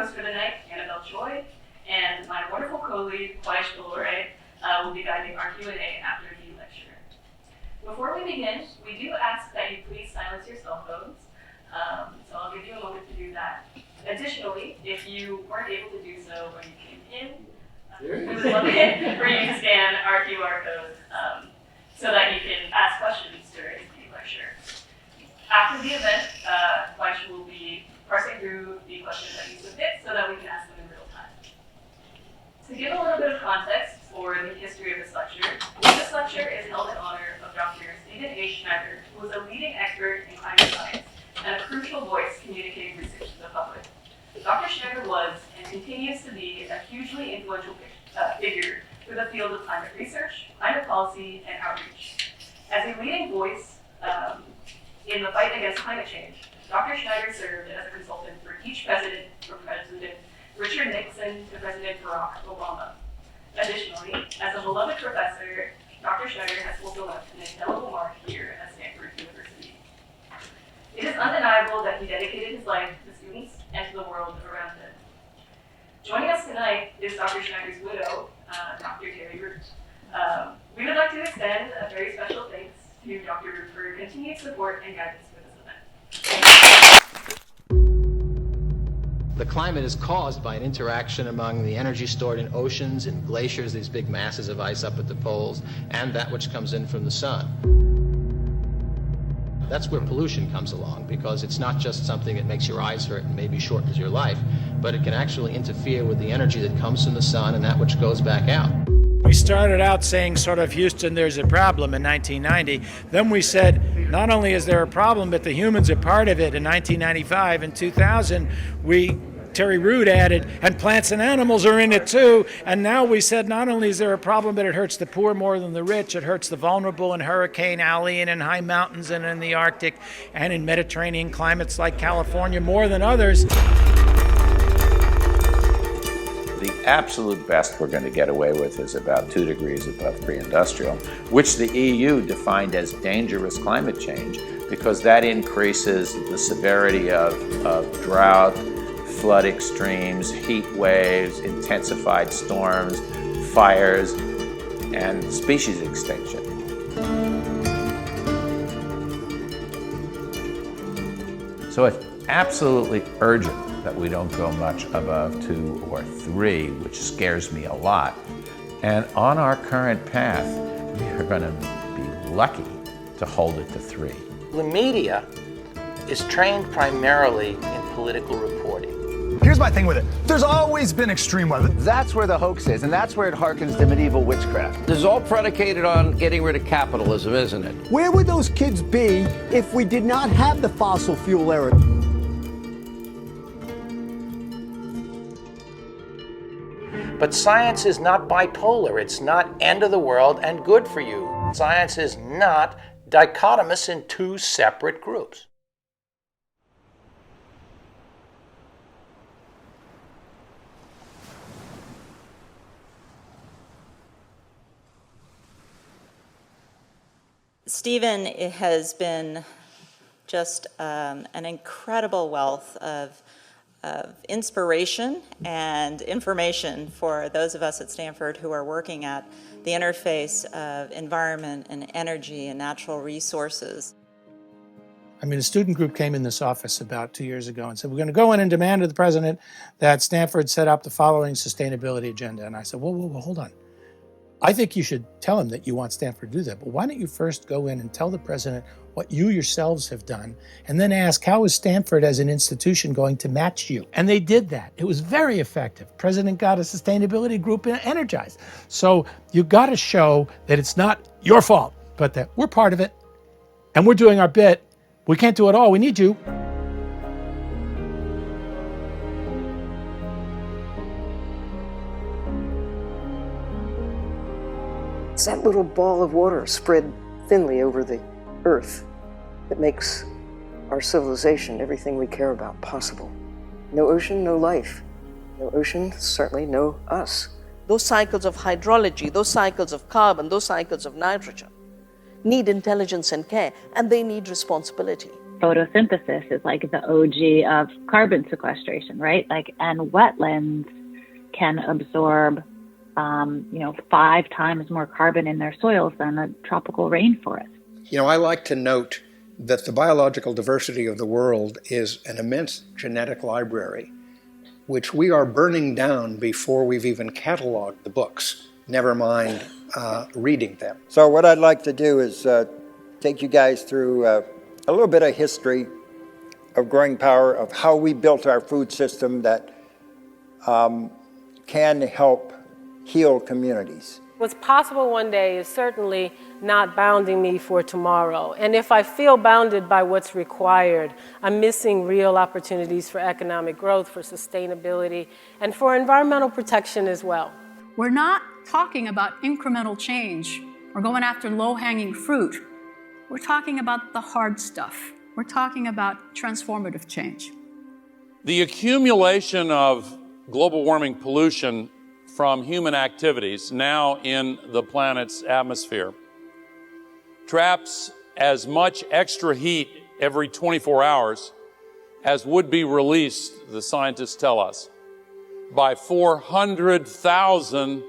host for the night, Annabelle Choi, and my wonderful colleague, Kwaish Dolore, will be guiding our Q&A after the lecture. Before we begin, we do ask that you please silence your cell phones, so I'll give you a moment to do that. Additionally, if you weren't able to do so when you came in, we would love it for you to scan our QR code so that you can ask questions during the lecture. After the event, Kwaish will be parsing through the questions that you submit so that we can ask them in real time. To give a little bit of context for the history of this lecture is held in honor of Dr. Stephen A. Schneider, who was a leading expert in climate science and a crucial voice communicating research to the public. Dr. Schneider was and continues to be a hugely influential figure for the field of climate research, climate policy, and outreach. As a leading voice in the fight against climate change, Dr. Schneider served as a consultant for each president, from President Richard Nixon to President Barack Obama. Additionally, as a beloved professor, Dr. Schneider has also left an indelible mark here at Stanford University. It is undeniable that he dedicated his life to students and to the world around him. Joining us tonight is Dr. Schneider's widow, Dr. Terry Root. We would like to extend a very special thanks to Dr. Root for your continued support and guidance for this event. The climate is caused by an interaction among the energy stored in oceans and glaciers, these big masses of ice up at the poles, and that which comes in from the sun. That's where pollution comes along, because it's not just something that makes your eyes hurt and maybe shortens your life, but it can actually interfere with the energy that comes from the sun and that which goes back out. We started out saying sort of, Houston, there's a problem in 1990. Then we said, not only is there a problem, but the humans are part of it. In 1995 and 2000, Terry Root added, and plants and animals are in it too. And now we said, not only is there a problem, but it hurts the poor more than the rich. It hurts the vulnerable in Hurricane Alley and in high mountains and in the Arctic and in Mediterranean climates like California more than others. The absolute best we're going to get away with is about 2 degrees above pre-industrial, which the EU defined as dangerous climate change, because that increases the severity of drought, flood extremes, heat waves, intensified storms, fires, and species extinction. So it's absolutely urgent that we don't go much above 2 or 3, which scares me a lot. And on our current path, we are going to be lucky to hold it to 3. The media is trained primarily in political reporting. Here's my thing with it. There's always been extreme weather. That's where the hoax is, and that's where it harkens to medieval witchcraft. This is all predicated on getting rid of capitalism, isn't it? Where would those kids be if we did not have the fossil fuel era? But science is not bipolar. It's not end of the world and good for you. Science is not dichotomous in 2 separate groups. Stephen has been just an incredible wealth of inspiration and information for those of us at Stanford who are working at the interface of environment and energy and natural resources. I mean, a student group came in this office about 2 years ago and said, we're going to go in and demand of the president that Stanford set up the following sustainability agenda. And I said, whoa, hold on. I think you should tell him that you want Stanford to do that, but why don't you first go in and tell the president what you yourselves have done, and then ask, how is Stanford as an institution going to match you? And they did that. It was very effective. President got a sustainability group energized. So you got to show that it's not your fault, but that we're part of it, and we're doing our bit. We can't do it all. We need you. It's that little ball of water spread thinly over the earth that makes our civilization, everything we care about, possible. No ocean, no life. No ocean, certainly no us. Those cycles of hydrology, those cycles of carbon, those cycles of nitrogen need intelligence and care, and they need responsibility. photosynthesis is like the OG of carbon sequestration, right? Like, and wetlands can absorb, 5 times more carbon in their soils than a tropical rainforest. I like to note that the biological diversity of the world is an immense genetic library, which we are burning down before we've even cataloged the books, never mind reading them. So what I'd like to do is take you guys through a little bit of history of growing power, of how we built our food system that can help heal communities. What's possible one day is certainly not bounding me for tomorrow. And if I feel bounded by what's required, I'm missing real opportunities for economic growth, for sustainability, and for environmental protection as well. We're not talking about incremental change or going after low-hanging fruit. We're talking about the hard stuff. We're talking about transformative change. The accumulation of global warming pollution from human activities now in the planet's atmosphere traps as much extra heat every 24 hours as would be released, the scientists tell us, by 400,000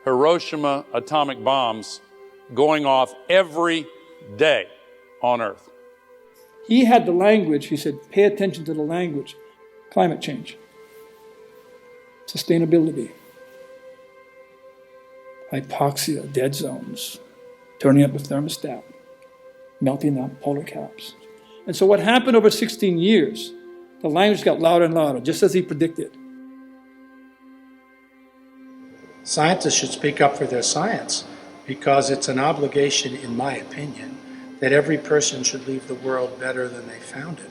Hiroshima atomic bombs going off every day on Earth. He had the language, he said, pay attention to the language. Climate change, sustainability, hypoxia, dead zones, turning up the thermostat, melting the polar caps. And so what happened over 16 years, the language got louder and louder, just as he predicted. Scientists should speak up for their science because it's an obligation, in my opinion, that every person should leave the world better than they found it.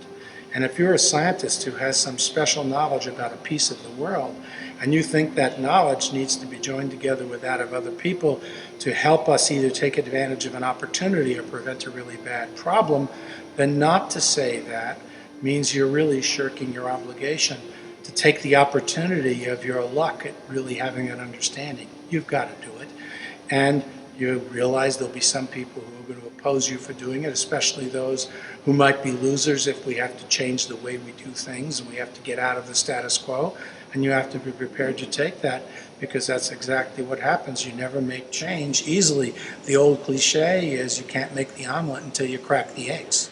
And if you're a scientist who has some special knowledge about a piece of the world, and you think that knowledge needs to be joined together with that of other people to help us either take advantage of an opportunity or prevent a really bad problem, then not to say that means you're really shirking your obligation to take the opportunity of your luck at really having an understanding. You've got to do it. And you realize there'll be some people who are going to oppose you for doing it, especially those who might be losers if we have to change the way we do things and we have to get out of the status quo. And you have to be prepared to take that because that's exactly what happens. You never make change easily. The old cliche is you can't make the omelet until you crack the eggs.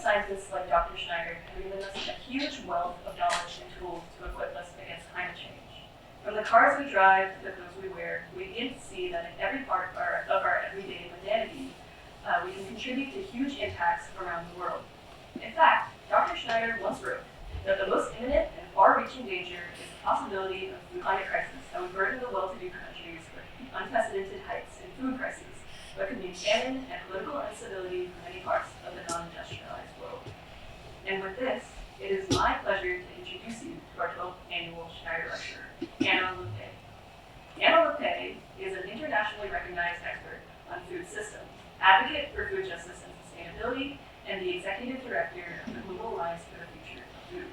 Scientists like Dr. Schneider have given us a huge wealth of knowledge and tools to equip us against climate change. From the cars we drive to the clothes we wear, we begin to see that in every part of our everyday mundanity, we can contribute to huge impacts around the world. In fact, Dr. Schneider once wrote that the most imminent and far-reaching danger is the possibility of the climate crisis that would burden the well-to-do countries with unprecedented heights in food prices, but could mean famine and political instability for many parts of the non-industrialized world. And with this, it is my pleasure to introduce you to our 12th annual Schneider Lecture, Anna Lappé. Anna Lappé is an internationally recognized expert on food systems, advocate for food justice and sustainability, and the executive director of the Global Alliance for the Future of Food.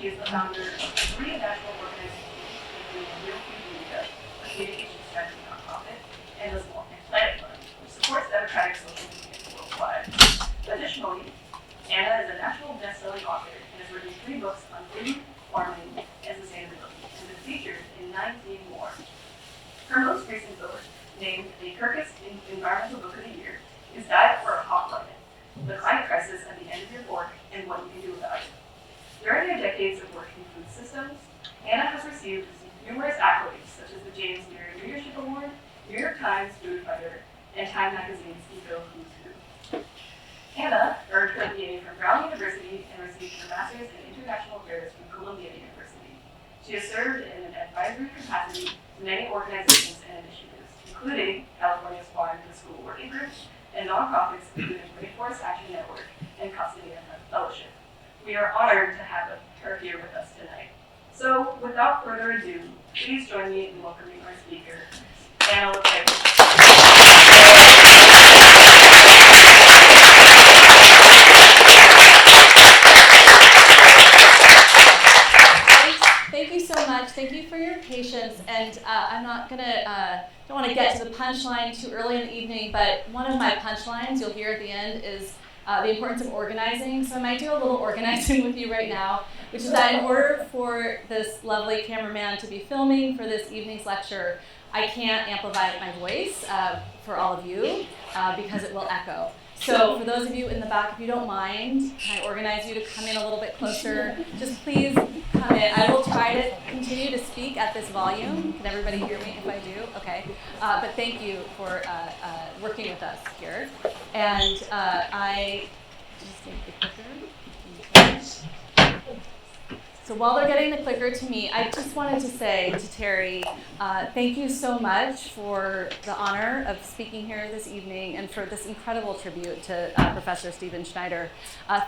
She is the founder of 3 national organizations, including Real Food Media, a communication strategy nonprofit, and the Small Planet Fund, which supports democratic social movements worldwide. Additionally, Anna is a national best-selling author and has written 3 books on food, farming, and sustainability, and been featured in 19 more. Her most recent book, named the Kirkus Environmental Book of the Year, is Diet for a Hot Climate: The Climate Crisis at the End of Your Fork and What You Can Do About It. During her decades of working in food systems, Anna has received numerous accolades, such as the James Beard Leadership Award, New York Times Food Fighter, and Time Magazine's Eco Who's Who. Anna earned her BA from Brown University and received her Master's in International Affairs from Columbia University. She has served in an advisory capacity to many organizations and initiatives, including California's Farm to School Working Group and nonprofits including Rainforest Action Network and Custody Fellowship. We are honored to have her here with us tonight. So, without further ado, please join me in welcoming our speaker, Anna Lappé. punchlines you'll hear at the end is the importance of organizing. So I might do a little organizing with you right now, which is that in order for this lovely cameraman to be filming for this evening's lecture, I can't amplify my voice for all of you because it will echo. So for those of you in the back, if you don't mind, can I organize you to come in a little bit closer? Just please come in. I will try to continue to speak at this volume. Can everybody hear me if I do? Okay. But thank you for working with us here. And I just need the clicker. So while they're getting the clicker to me, I just wanted to say to Terry, thank you so much for the honor of speaking here this evening and for this incredible tribute to Professor Stephen Schneider.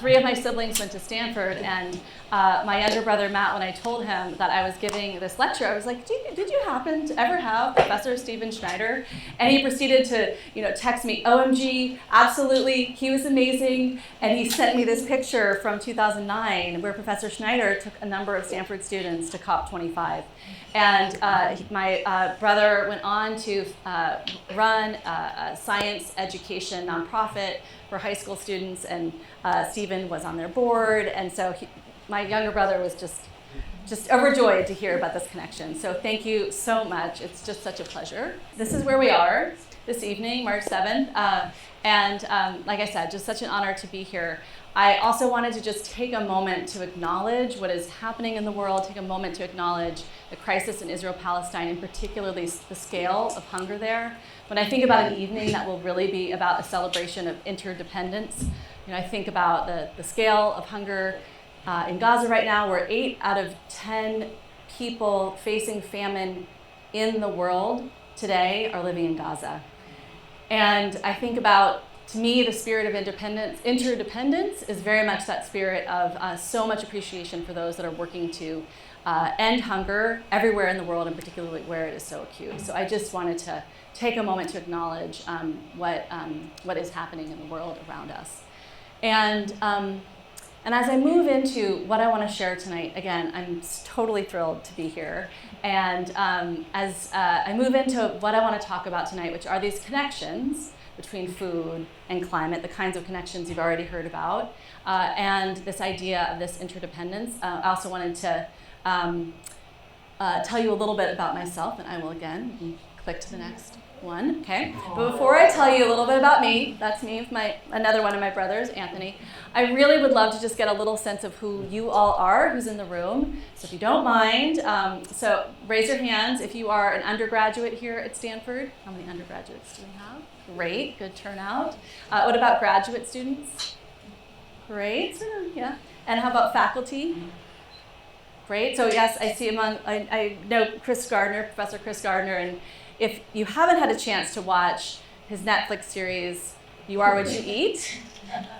3 of my siblings went to Stanford, and my younger brother Matt, when I told him that I was giving this lecture, I was like, did you happen to ever have Professor Stephen Schneider? And he proceeded to text me, OMG, absolutely, he was amazing. And he sent me this picture from 2009 where Professor Schneider took a number of Stanford students to COP25. And my brother went on to run a science education nonprofit for high school students, and Stephen was on their board. And so my younger brother was just overjoyed to hear about this connection. So thank you so much. It's just such a pleasure. This is where we are this evening, March 7th. And like I said, just such an honor to be here. I also wanted to just take a moment to acknowledge what is happening in the world, take a moment to acknowledge the crisis in Israel-Palestine, and particularly the scale of hunger there. When I think about an evening that will really be about a celebration of interdependence, I think about the scale of hunger in Gaza right now, where 8 out of 10 people facing famine in the world today are living in Gaza. And I think about, to me, the spirit of interdependence is very much that spirit of so much appreciation for those that are working to end hunger everywhere in the world, and particularly where it is so acute. So I just wanted to take a moment to acknowledge what is happening in the world around us. And as I move into what I want to share tonight, again, I'm totally thrilled to be here. And as I move into what I want to talk about tonight, which are these connections between food and climate, the kinds of connections you've already heard about, and this idea of this interdependence. I also wanted to tell you a little bit about myself, and I will again click to the next one, okay? But before I tell you a little bit about me, that's me with another one of my brothers, Anthony, I really would love to just get a little sense of who you all are, who's in the room. So if you don't mind, so raise your hands if you are an undergraduate here at Stanford. How many undergraduates do we have? Great, good turnout. What about graduate students? Great, yeah. And how about faculty? Great, so yes, I see I know Chris Gardner, Professor Chris Gardner, and if you haven't had a chance to watch his Netflix series, You Are What You Eat,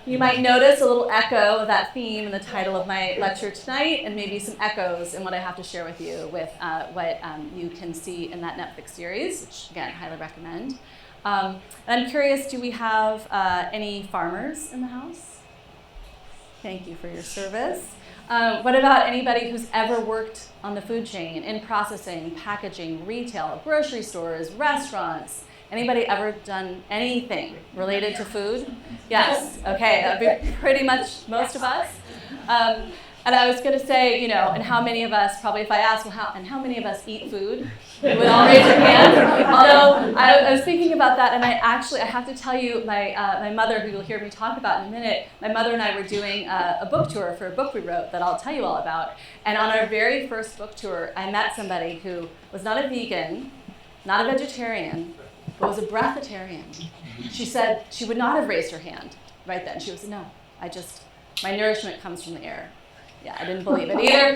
you might notice a little echo of that theme in the title of my lecture tonight, and maybe some echoes in what I have to share with you with what you can see in that Netflix series, which again, I highly recommend. And I'm curious, do we have any farmers in the house? Thank you for your service. What about anybody who's ever worked on the food chain, in processing, packaging, retail, grocery stores, restaurants? Anybody ever done anything related to food? Yes, okay, that'd be pretty much most of us. And I was gonna say, and how many of us, probably if I asked, how many of us eat food? You would all raise your hand. Although I was thinking about that, and I have to tell you, my mother, who you'll hear me talk about in a minute, my mother and I were doing a book tour for a book we wrote that I'll tell you all about. And on our very first book tour, I met somebody who was not a vegan, not a vegetarian, but was a breatharian. She said she would not have raised her hand right then. She was, no, my nourishment comes from the air. Yeah, I didn't believe it either.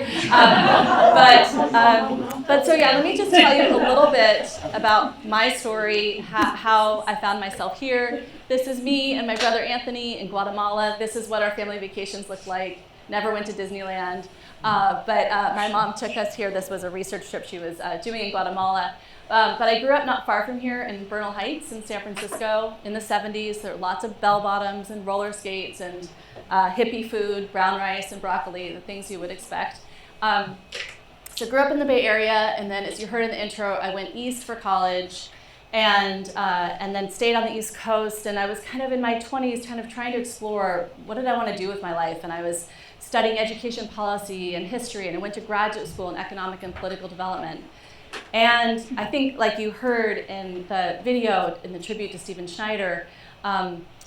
But so yeah, let me just tell you a little bit about my story, how I found myself here. This is me and my brother Anthony in Guatemala. This is what our family vacations look like. Never went to Disneyland. But my mom took us here. This was a research trip she was doing in Guatemala. But I grew up not far from here in Bernal Heights in San Francisco in the 70s. There were lots of bell-bottoms and roller skates and hippie food, brown rice and broccoli, the things you would expect. So grew up in the Bay Area, and then as you heard in the intro, I went east for college and then stayed on the East Coast. And I was kind of in my 20s, kind of trying to explore what did I want to do with my life. And I was studying education policy and history, and I went to graduate school in economic and political development. And I think, like you heard in the video, in the tribute to Stephen Schneider,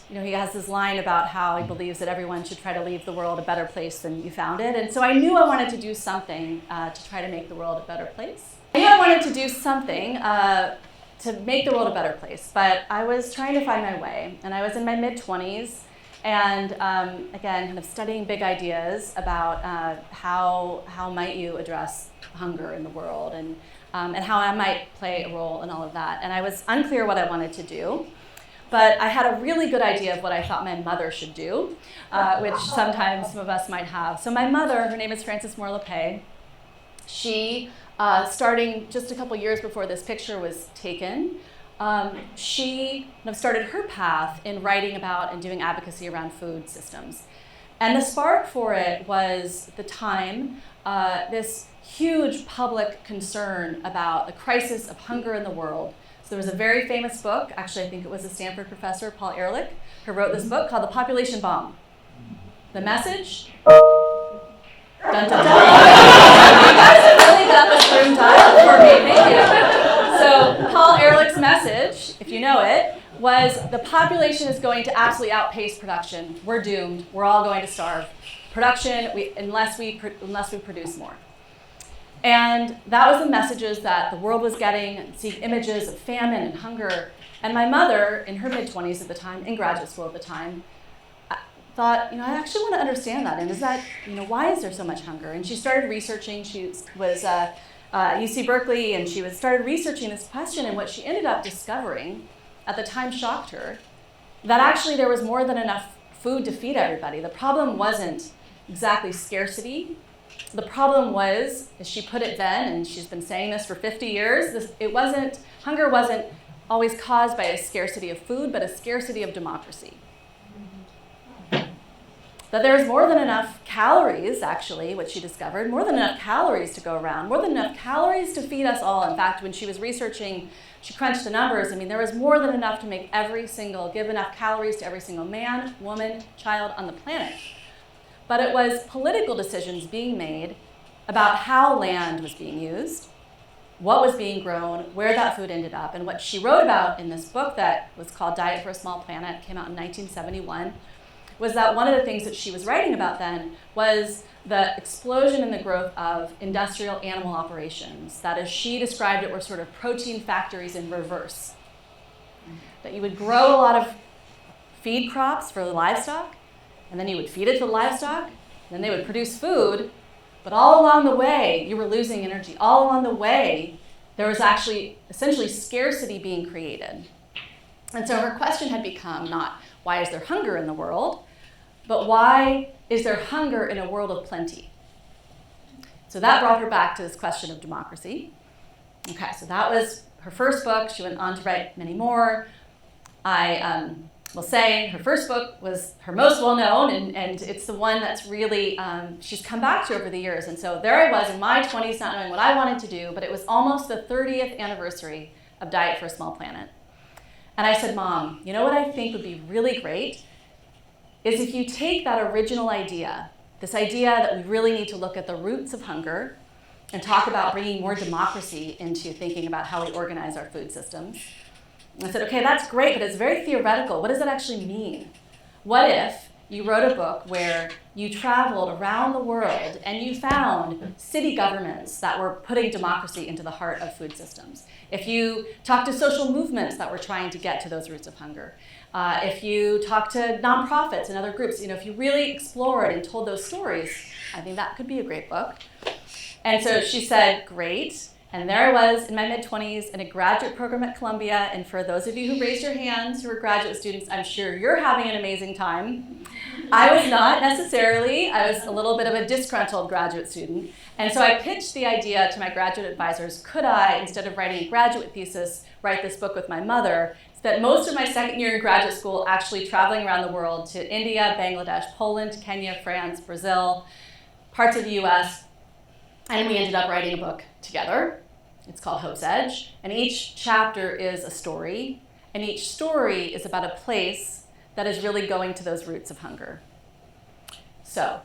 he has this line about how he believes that everyone should try to leave the world a better place than you found it. And so I knew I wanted to do something to try to make the world a better place. I knew I wanted to do something to make the world a better place, but I was trying to find my way. And I was in my mid-20s, and again, kind of studying big ideas about how might you address hunger in the world, and how I might play a role in all of that. And I was unclear what I wanted to do. But I had a really good idea of what I thought my mother should do, which sometimes some of us might have. So my mother, her name is Frances Moore Lappé, she, starting just a couple years before this picture was taken, she started her path in writing about and doing advocacy around food systems. And the spark for it was the time, this huge public concern about the crisis of hunger in the world. There was a very famous book, actually I think it was a Stanford professor, Paul Ehrlich, who wrote this book called The Population Bomb. The message? Dun, dun, dun. You guys have really got this room dialed for me, thank you. So Paul Ehrlich's message, if you know it, was the population is going to absolutely outpace production. We're doomed, we're all going to starve. Production, unless we produce more. And that was the messages that the world was getting, seeing images of famine and hunger. And my mother, in her mid-20s at the time, in graduate school at the time, thought, I actually want to understand that. And is that, why is there so much hunger? And she started researching. She was at UC Berkeley, and she started researching this question. And what she ended up discovering, at the time shocked her, that actually there was more than enough food to feed everybody. The problem wasn't exactly scarcity. The problem was, as she put it then, and she's been saying this for 50 years, hunger wasn't always caused by a scarcity of food, but a scarcity of democracy. That there's more than enough calories, actually, what she discovered, more than enough calories to go around, more than enough calories to feed us all. In fact, when she was researching, she crunched the numbers. There was more than enough to make give enough calories to every single man, woman, child on the planet. But it was political decisions being made about how land was being used, what was being grown, where that food ended up. And what she wrote about in this book that was called Diet for a Small Planet, came out in 1971, was that one of the things that she was writing about then was the explosion in the growth of industrial animal operations. That, as she described it, were sort of protein factories in reverse. That you would grow a lot of feed crops for the livestock, and then you would feed it to the livestock, and then they would produce food, but all along the way, you were losing energy. All along the way, there was actually essentially scarcity being created. And so her question had become not, why is there hunger in the world, but why is there hunger in a world of plenty? So that brought her back to this question of democracy. Okay, so that was her first book. She went on to write many more. I will say her first book was her most well-known, and it's the one that's really, she's come back to over the years. And so there I was in my 20s not knowing what I wanted to do, but it was almost the 30th anniversary of Diet for a Small Planet. And I said, Mom, you know what I think would be really great is if you take that original idea, this idea that we really need to look at the roots of hunger and talk about bringing more democracy into thinking about how we organize our food systems. I said, okay, that's great, but it's very theoretical. What does that actually mean? What if you wrote a book where you traveled around the world and you found city governments that were putting democracy into the heart of food systems? If you talked to social movements that were trying to get to those roots of hunger, if you talked to nonprofits and other groups, if you really explored and told those stories, I think that could be a great book. And so she said, great. And there I was in my mid-20s in a graduate program at Columbia. And for those of you who raised your hands who are graduate students, I'm sure you're having an amazing time. I was not necessarily. I was a little bit of a disgruntled graduate student. And so I pitched the idea to my graduate advisors, could I, instead of writing a graduate thesis, write this book with my mother? Spent most of my second year in graduate school actually traveling around the world to India, Bangladesh, Poland, Kenya, France, Brazil, parts of the US. And we ended up writing a book together. It's called Hope's Edge, and each chapter is a story, and each story is about a place that is really going to those roots of hunger. So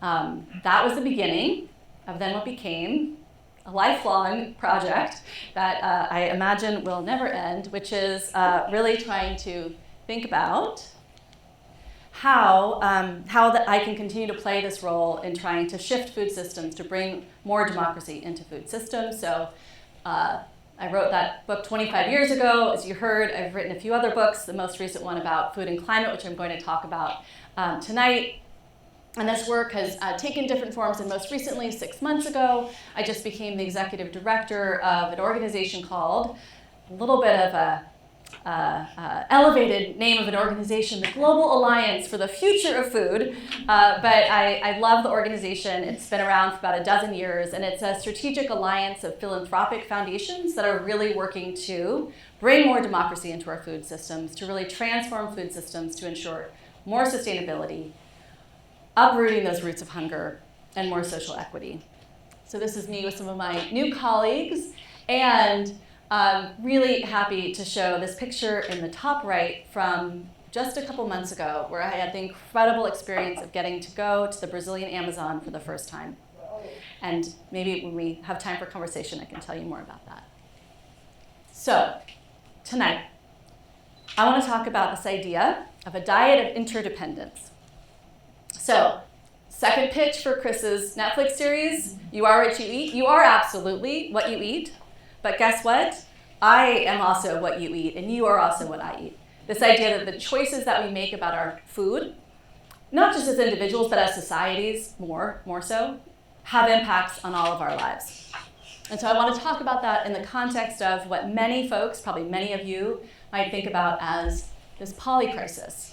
that was the beginning of then what became a lifelong project that I imagine will never end, which is really trying to think about how that I can continue to play this role in trying to shift food systems, to bring more democracy into food systems. So I wrote that book 25 years ago. As you heard, I've written a few other books, the most recent one about food and climate, which I'm going to talk about tonight. And this work has taken different forms, and most recently, 6 months ago, I just became the executive director of an organization called, a little bit of a elevated name of an organization, the Global Alliance for the Future of Food. But I love the organization. It's been around for about a dozen years, and it's a strategic alliance of philanthropic foundations that are really working to bring more democracy into our food systems, to really transform food systems to ensure more sustainability, uprooting those roots of hunger, and more social equity. So this is me with some of my new colleagues, and really happy to show this picture in the top right from just a couple months ago, where I had the incredible experience of getting to go to the Brazilian Amazon for the first time. And maybe when we have time for conversation, I can tell you more about that. So tonight, I want to talk about this idea of a diet of interdependence. So, second pitch for Chris's Netflix series, You Are What You Eat. You are absolutely what you eat. But guess what? I am also what you eat, and you are also what I eat. This idea that the choices that we make about our food, not just as individuals, but as societies, more so, have impacts on all of our lives. And so I want to talk about that in the context of what many folks, probably many of you, might think about as this polycrisis.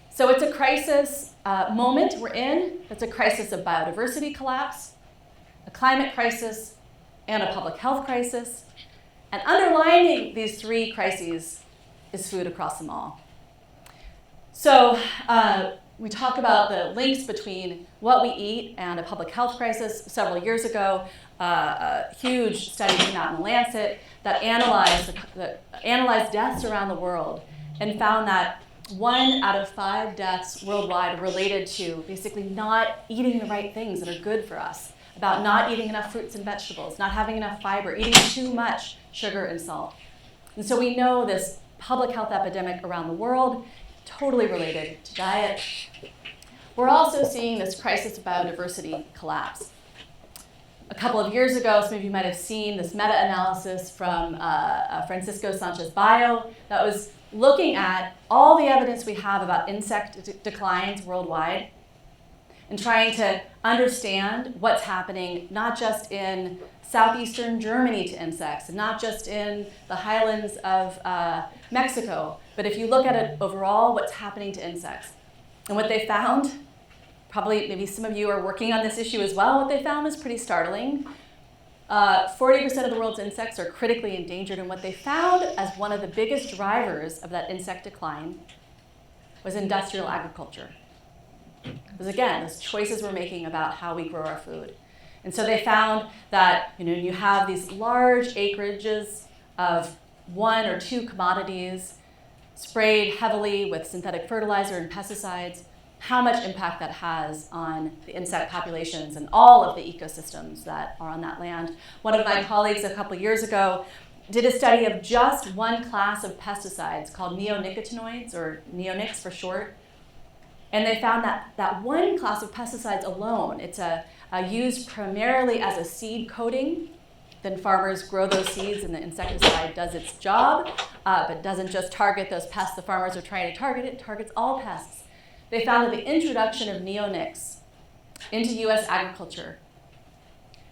So it's a crisis moment we're in. It's a crisis of biodiversity collapse, a climate crisis, and a public health crisis. And underlining these three crises is food across them all. So we talk about the links between what we eat and a public health crisis. Several years ago, a huge study came out in the Lancet that analyzed deaths around the world and found that 1 out of 5 deaths worldwide related to basically not eating the right things that are good for us, about not eating enough fruits and vegetables, not having enough fiber, eating too much sugar and salt. And so we know this public health epidemic around the world, totally related to diet. We're also seeing this crisis of biodiversity collapse. A couple of years ago, some of you might have seen this meta-analysis from Francisco Sanchez-Bayo that was looking at all the evidence we have about insect declines worldwide and trying to understand what's happening not just in southeastern Germany to insects, and not just in the highlands of Mexico, but if you look at it overall, what's happening to insects. And what they found, probably maybe some of you are working on this issue as well, what they found is pretty startling. 40% of the world's insects are critically endangered, and what they found as one of the biggest drivers of that insect decline was industrial agriculture. Because again, those choices we're making about how we grow our food. And so they found that you have these large acreages of 1 or 2 commodities sprayed heavily with synthetic fertilizer and pesticides, how much impact that has on the insect populations and all of the ecosystems that are on that land. One of my colleagues a couple years ago did a study of just one class of pesticides called neonicotinoids, or neonics for short. And they found that one class of pesticides alone, it's used primarily as a seed coating. Then farmers grow those seeds and the insecticide does its job, but doesn't just target those pests the farmers are trying to target, it targets all pests. They found that the introduction of neonics into US agriculture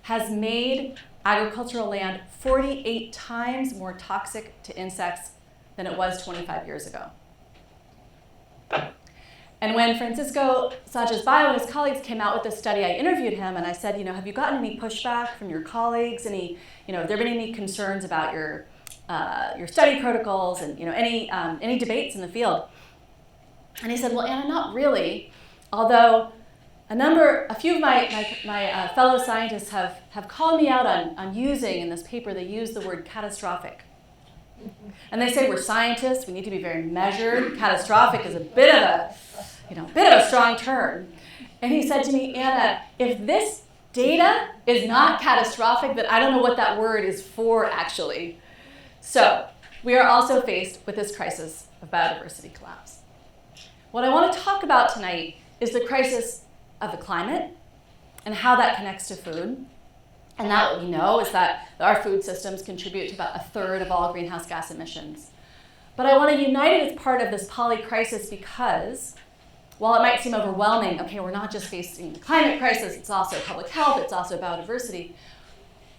has made agricultural land 48 times more toxic to insects than it was 25 years ago. And when Francisco Sanchez-Bayo and his colleagues came out with this study, I interviewed him and I said, have you gotten any pushback from your colleagues? Have there been any concerns about your study protocols and any debates in the field? And he said, well, Anna, not really. Although a few of my fellow scientists have called me out on using, in this paper, they use the word catastrophic. And they say we're scientists, we need to be very measured. Catastrophic is a bit of a strong term. And he said to me, Anna, if this data is not catastrophic, then I don't know what that word is for, actually. So we are also faced with this crisis of biodiversity collapse. What I want to talk about tonight is the crisis of the climate and how that connects to food. And that, what we know, is that our food systems contribute to about 1/3 of all greenhouse gas emissions. But I want to unite it as part of this polycrisis because, while it might seem overwhelming, okay, we're not just facing the climate crisis, it's also public health, it's also biodiversity.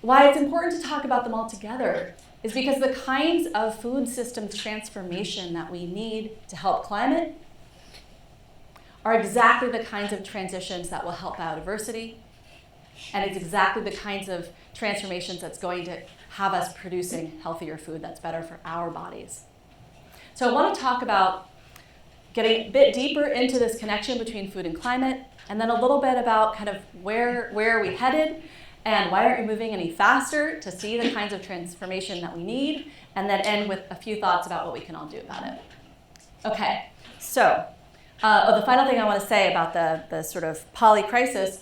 Why it's important to talk about them all together is because the kinds of food systems transformation that we need to help climate are exactly the kinds of transitions that will help biodiversity, and it's exactly the kinds of transformations that's going to have us producing healthier food that's better for our bodies. So I want to talk about getting a bit deeper into this connection between food and climate, and then a little bit about kind of where are we headed, and why aren't we moving any faster to see the kinds of transformation that we need, and then end with a few thoughts about what we can all do about it. Okay, so the final thing I want to say about the sort of polycrisis,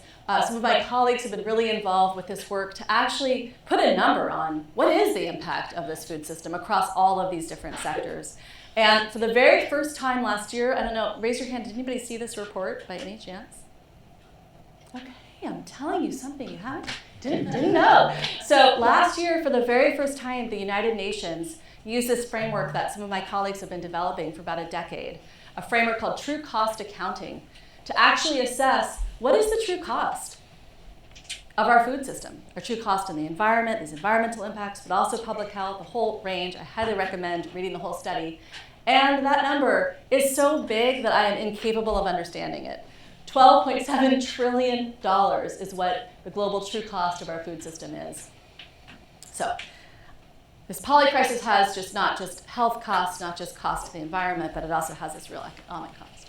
some of my colleagues have been really involved with this work to actually put a number on what is the impact of this food system across all of these different sectors. And for the very first time last year, I don't know, raise your hand, did anybody see this report by any chance? Okay, I'm telling you something you didn't know. So last year, for the very first time, the United Nations used this framework that some of my colleagues have been developing for about a decade, a framework called true cost accounting, to actually assess what is the true cost of our food system, our true cost in the environment, these environmental impacts, but also public health, the whole range. I highly recommend reading the whole study. And that number is so big that I am incapable of understanding it. $12.7 trillion is what the global true cost of our food system is. So this polycrisis has not just health costs, not just cost to the environment, but it also has this real economic cost.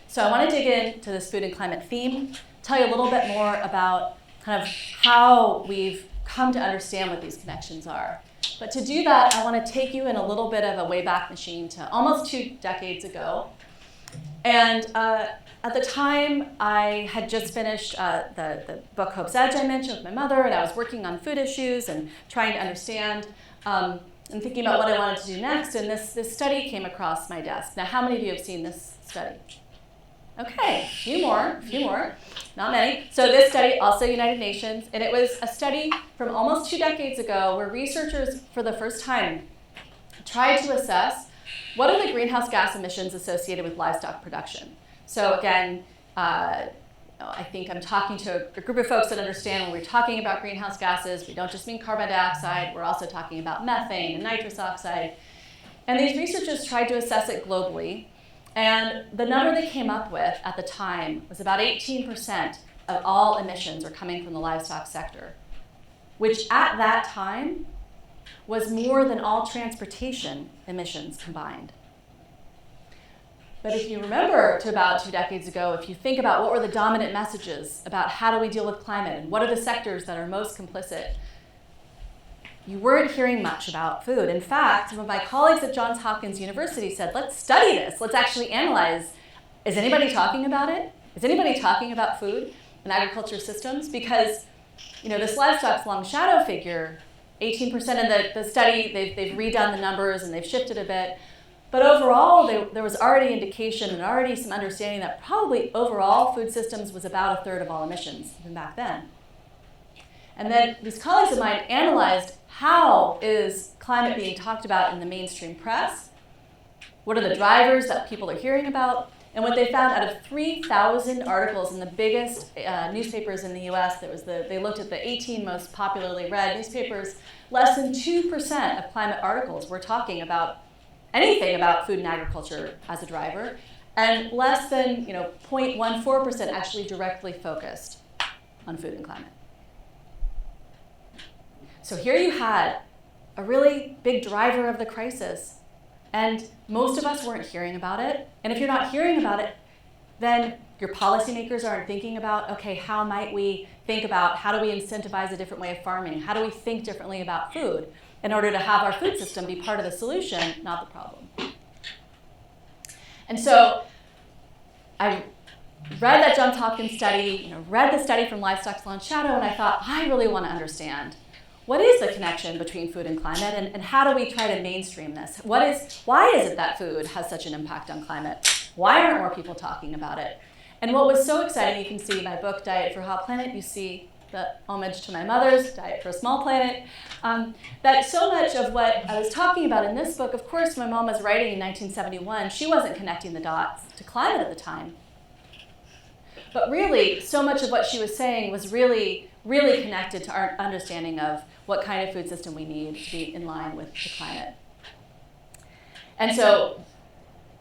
So I want to dig into this food and climate theme, tell you a little bit more about kind of how we've come to understand what these connections are. But to do that, I want to take you in a little bit of a wayback machine to almost 2 decades ago. And at the time, I had just finished the book Hope's Edge I mentioned with my mother, and I was working on food issues and trying to understand and thinking about what I wanted to do next, and this study came across my desk. Now, how many of you have seen this study? Okay, a few more, not many. So this study, also United Nations, and it was a study from almost 2 decades ago where researchers, for the first time, tried to assess what are the greenhouse gas emissions associated with livestock production. So again, I think I'm talking to a group of folks that understand when we're talking about greenhouse gases, we don't just mean carbon dioxide, we're also talking about methane and nitrous oxide. And these researchers tried to assess it globally. And the number they came up with at the time was about 18% of all emissions are coming from the livestock sector, which at that time was more than all transportation emissions combined. But if you remember to about 2 decades ago, if you think about what were the dominant messages about how do we deal with climate and what are the sectors that are most complicit, you weren't hearing much about food. In fact, some of my colleagues at Johns Hopkins University said, let's study this. Let's actually analyze. Is anybody talking about it? Is anybody talking about food and agriculture systems? Because this livestock's long shadow figure, 18% of the study, they've redone the numbers and they've shifted a bit. But overall, there was already indication and already some understanding that probably overall food systems was about 1/3 of all emissions even back then. And then these colleagues of mine analyzed how is climate being talked about in the mainstream press? What are the drivers that people are hearing about? And what they found, out of 3,000 articles in the biggest newspapers in the US, they looked at the 18 most popularly read newspapers, less than 2% of climate articles were talking about anything about food and agriculture as a driver, and less than 0.14% actually directly focused on food and climate. So here you had a really big driver of the crisis, and most of us weren't hearing about it. And if you're not hearing about it, then your policymakers aren't thinking about, okay, how might we think about, how do we incentivize a different way of farming? How do we think differently about food in order to have our food system be part of the solution, not the problem? And so I read that Johns Hopkins study, read the study from Livestock's Long Shadow, and I thought, I really want to understand what is the connection between food and climate, and how do we try to mainstream this? Why is it that food has such an impact on climate? Why aren't more people talking about it? And what was so exciting, you can see in my book, Diet for a Hot Planet, you see the homage to my mother's, Diet for a Small Planet, that so much of what I was talking about in this book, of course, my mom was writing in 1971, she wasn't connecting the dots to climate at the time. But really, so much of what she was saying was really, really connected to our understanding of what kind of food system we need to be in line with the climate. And so,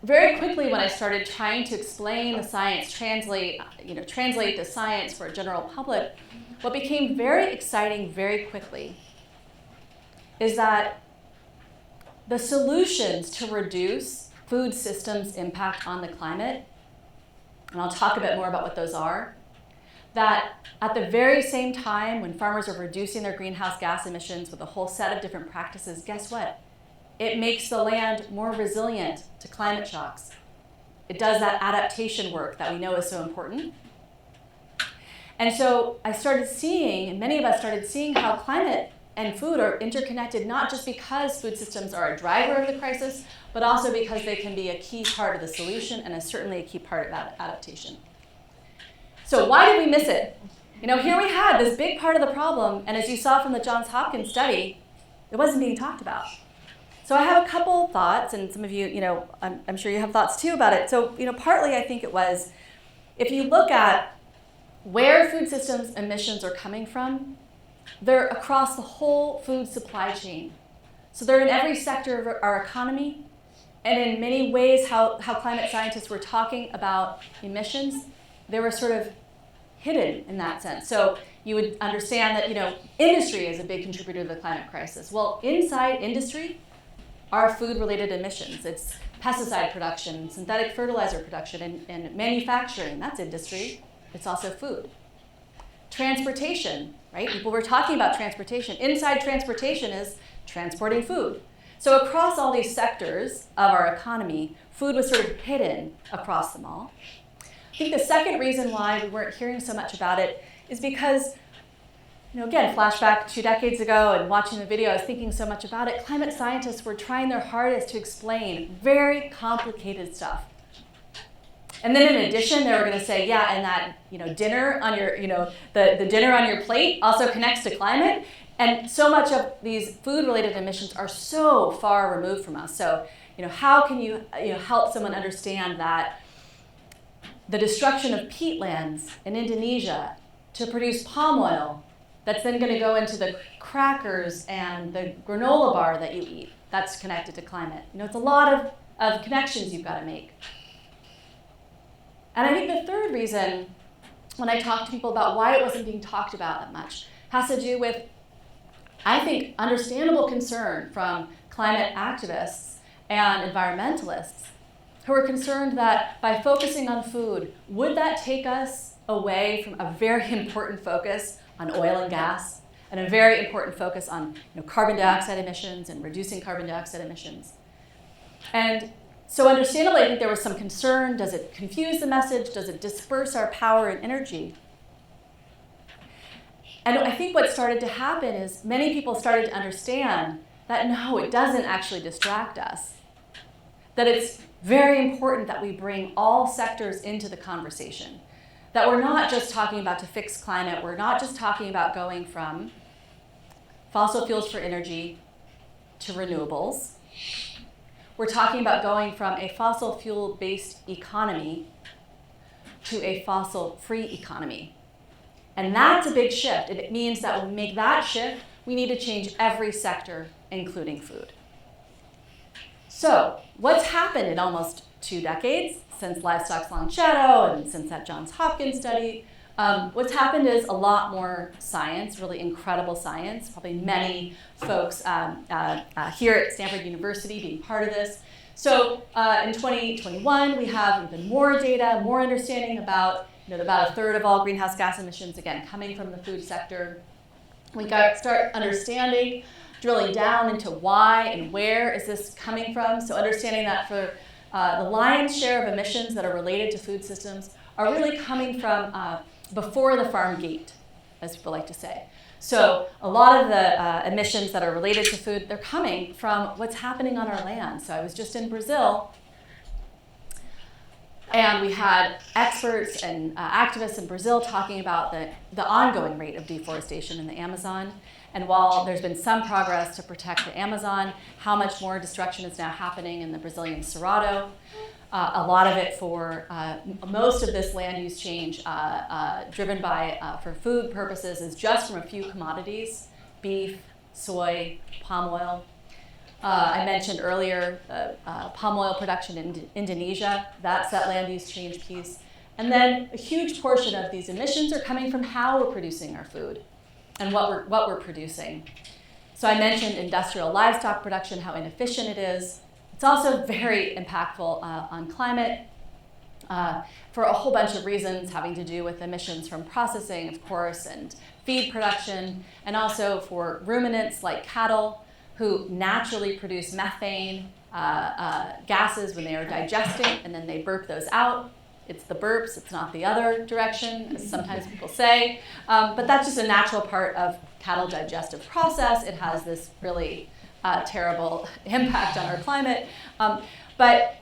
very quickly, when I started trying to explain the science, translate the science for a general public, what became very exciting very quickly is that the solutions to reduce food systems' impact on the climate, and I'll talk a bit more about what those are, that at the very same time when farmers are reducing their greenhouse gas emissions with a whole set of different practices, guess what? It makes the land more resilient to climate shocks. It does that adaptation work that we know is so important. And so I started seeing, and many of us started seeing, how climate and food are interconnected, not just because food systems are a driver of the crisis, but also because they can be a key part of the solution and certainly a key part of adaptation. So why did we miss it? Here we had this big part of the problem, and as you saw from the Johns Hopkins study, it wasn't being talked about. So I have a couple thoughts, and some of you, I'm sure you have thoughts too about it. So, partly I think it was, if you look at where food systems emissions are coming from, they're across the whole food supply chain. So they're in every sector of our economy, and in many ways how climate scientists were talking about emissions, they were sort of hidden in that sense. So you would understand that, industry is a big contributor to the climate crisis. Well, inside industry are food-related emissions. It's pesticide production, synthetic fertilizer production, and manufacturing. That's industry. It's also food. Transportation, right? People were talking about transportation. Inside transportation is transporting food. So across all these sectors of our economy, food was sort of hidden across them all. I think the second reason why we weren't hearing so much about it is because, again, flashback 2 decades ago and watching the video, I was thinking so much about it. Climate scientists were trying their hardest to explain very complicated stuff. And then in addition, they were going to say, yeah, and that dinner on your, the dinner on your plate also connects to climate. And so much of these food-related emissions are so far removed from us. So, how can you, help someone understand that the destruction of peatlands in Indonesia to produce palm oil that's then going to go into the crackers and the granola bar that you eat, that's connected to climate? It's a lot of connections you've got to make. And I think the third reason, when I talk to people about why it wasn't being talked about that much, has to do with, I think, understandable concern from climate activists and environmentalists who are concerned that by focusing on food, would that take us away from a very important focus on oil and gas and a very important focus on carbon dioxide emissions and reducing carbon dioxide emissions? And so understandably, I think there was some concern. Does it confuse the message? Does it disperse our power and energy? And I think what started to happen is many people started to understand that no, it doesn't actually distract us. That it's very important that we bring all sectors into the conversation. That we're not just talking about to fix climate. We're not just talking about going from fossil fuels for energy to renewables. We're talking about going from a fossil fuel-based economy to a fossil-free economy. And that's a big shift. And it means that when we make that shift, we need to change every sector, including food. So what's happened in almost 2 decades, since Livestock's Long Shadow and since that Johns Hopkins study? What's happened is a lot more science, really incredible science, probably many folks here at Stanford University being part of this. So in 2021, we have even more data, more understanding about, about a third of all greenhouse gas emissions, again, coming from the food sector. We start understanding, drilling down into why and where is this coming from. So understanding that for the lion's share of emissions that are related to food systems are really coming from before the farm gate, as people like to say. So a lot of the emissions that are related to food, they're coming from what's happening on our land. So I was just in Brazil, and we had experts and activists in Brazil talking about the ongoing rate of deforestation in the Amazon. And while there's been some progress to protect the Amazon, how much more destruction is now happening in the Brazilian Cerrado. A lot of it for most of this land use change driven by, for food purposes, is just from a few commodities: beef, soy, palm oil. I mentioned earlier palm oil production in Indonesia. That's that land use change piece. And then a huge portion of these emissions are coming from how we're producing our food and what we're producing. So I mentioned industrial livestock production, how inefficient it is. It's also very impactful on climate for a whole bunch of reasons having to do with emissions from processing, of course, and feed production, and also for ruminants like cattle who naturally produce methane gases when they are digesting, and then they burp those out. It's the burps, it's not the other direction, as sometimes people say. But that's just a natural part of cattle digestive process. It has this really terrible impact on our climate. But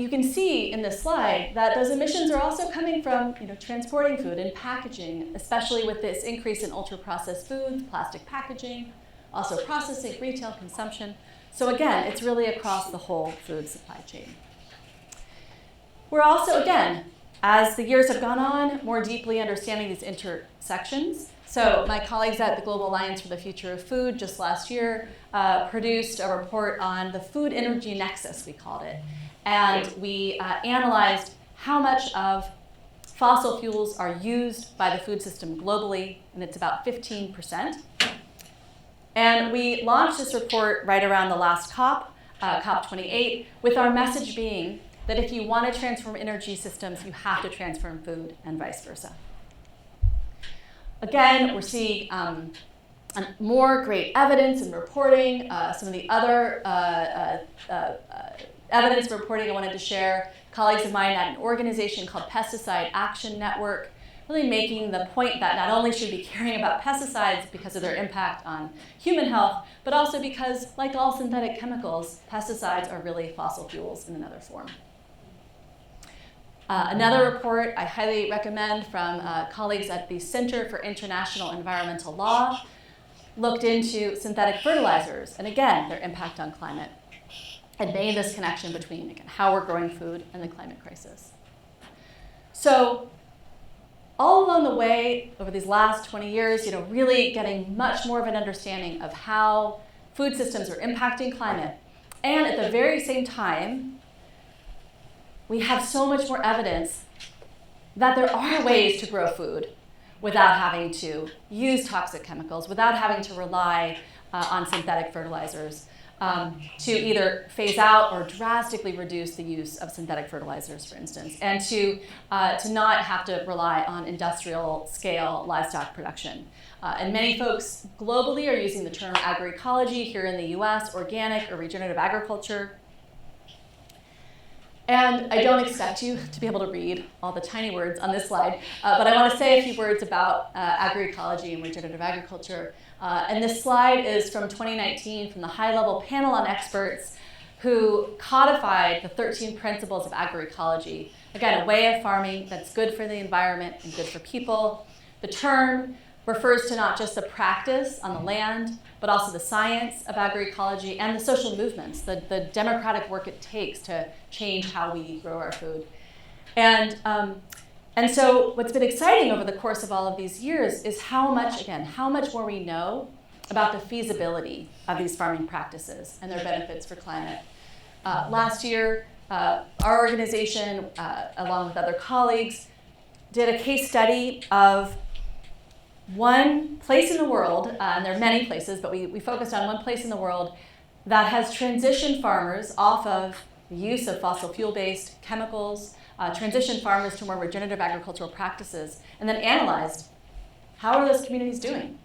you can see in this slide that those emissions are also coming from transporting food and packaging, especially with this increase in ultra-processed foods, plastic packaging, also processing, retail consumption. So again, it's really across the whole food supply chain. We're also, again, as the years have gone on, more deeply understanding these intersections. So my colleagues at the Global Alliance for the Future of Food just last year produced a report on the food energy nexus, we called it. And we analyzed how much of fossil fuels are used by the food system globally, and it's about 15%. And we launched this report right around the last COP, COP28, with our message being that if you want to transform energy systems, you have to transform food and vice versa. Again, we're seeing more great evidence and reporting. Some of the other evidence reporting I wanted to share, colleagues of mine at an organization called Pesticide Action Network, really making the point that not only should we be caring about pesticides because of their impact on human health, but also because, like all synthetic chemicals, pesticides are really fossil fuels in another form. Another report I highly recommend from colleagues at the Center for International Environmental Law looked into synthetic fertilizers, and again, their impact on climate, and made this connection between, again, how we're growing food and the climate crisis. So all along the way, over these last 20 years, really getting much more of an understanding of how food systems are impacting climate, and at the very same time, we have so much more evidence that there are ways to grow food without having to use toxic chemicals, without having to rely on synthetic fertilizers, to either phase out or drastically reduce the use of synthetic fertilizers, for instance, and to not have to rely on industrial scale livestock production. And many folks globally are using the term agroecology. Here in the US, organic or regenerative agriculture. And I don't expect you to be able to read all the tiny words on this slide, but I want to say a few words about agroecology and regenerative agriculture. And this slide is from 2019 from the high-level panel on experts who codified the 13 principles of agroecology. Again, a way of farming that's good for the environment and good for people. The term refers to not just the practice on the land, but also the science of agroecology and the social movements, the democratic work it takes to change how we grow our food. And so what's been exciting over the course of all of these years is how much more we know about the feasibility of these farming practices and their benefits for climate. Last year, our organization, along with other colleagues, did a case study of one place in the world, and there are many places, but we focused on one place in the world that has transitioned farmers off of the use of fossil fuel-based chemicals, transitioned farmers to more regenerative agricultural practices, and then analyzed how are those communities doing.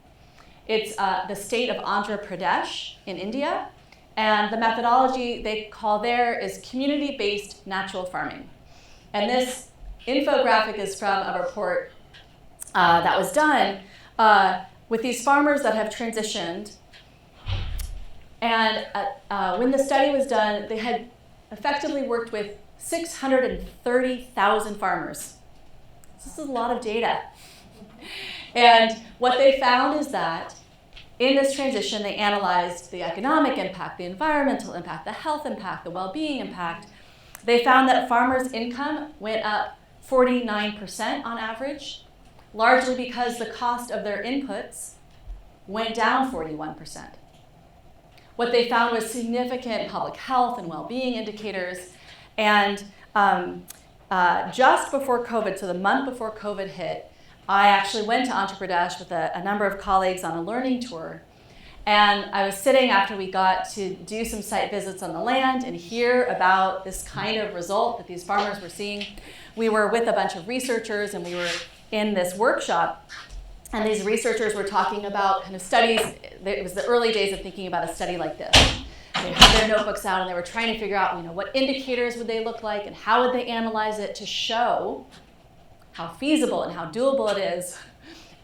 It's the state of Andhra Pradesh in India, and the methodology they call there is community-based natural farming. And this infographic is from a report that was done with these farmers that have transitioned. And when the study was done, they had effectively worked with 630,000 farmers. This is a lot of data. And what they found is that in this transition, they analyzed the economic impact, the environmental impact, the health impact, the well-being impact. They found that farmers' income went up 49% on average, largely because the cost of their inputs went down 41%. What they found was significant public health and well-being indicators. And just before COVID, so the month before COVID hit, I actually went to Andhra Pradesh with a number of colleagues on a learning tour. And I was sitting after we got to do some site visits on the land and hear about this kind of result that these farmers were seeing. We were with a bunch of researchers and we were in this workshop. And these researchers were talking about kind of studies. It was the early days of thinking about a study like this. They had their notebooks out and they were trying to figure out, what indicators would they look like and how would they analyze it to show how feasible and how doable it is.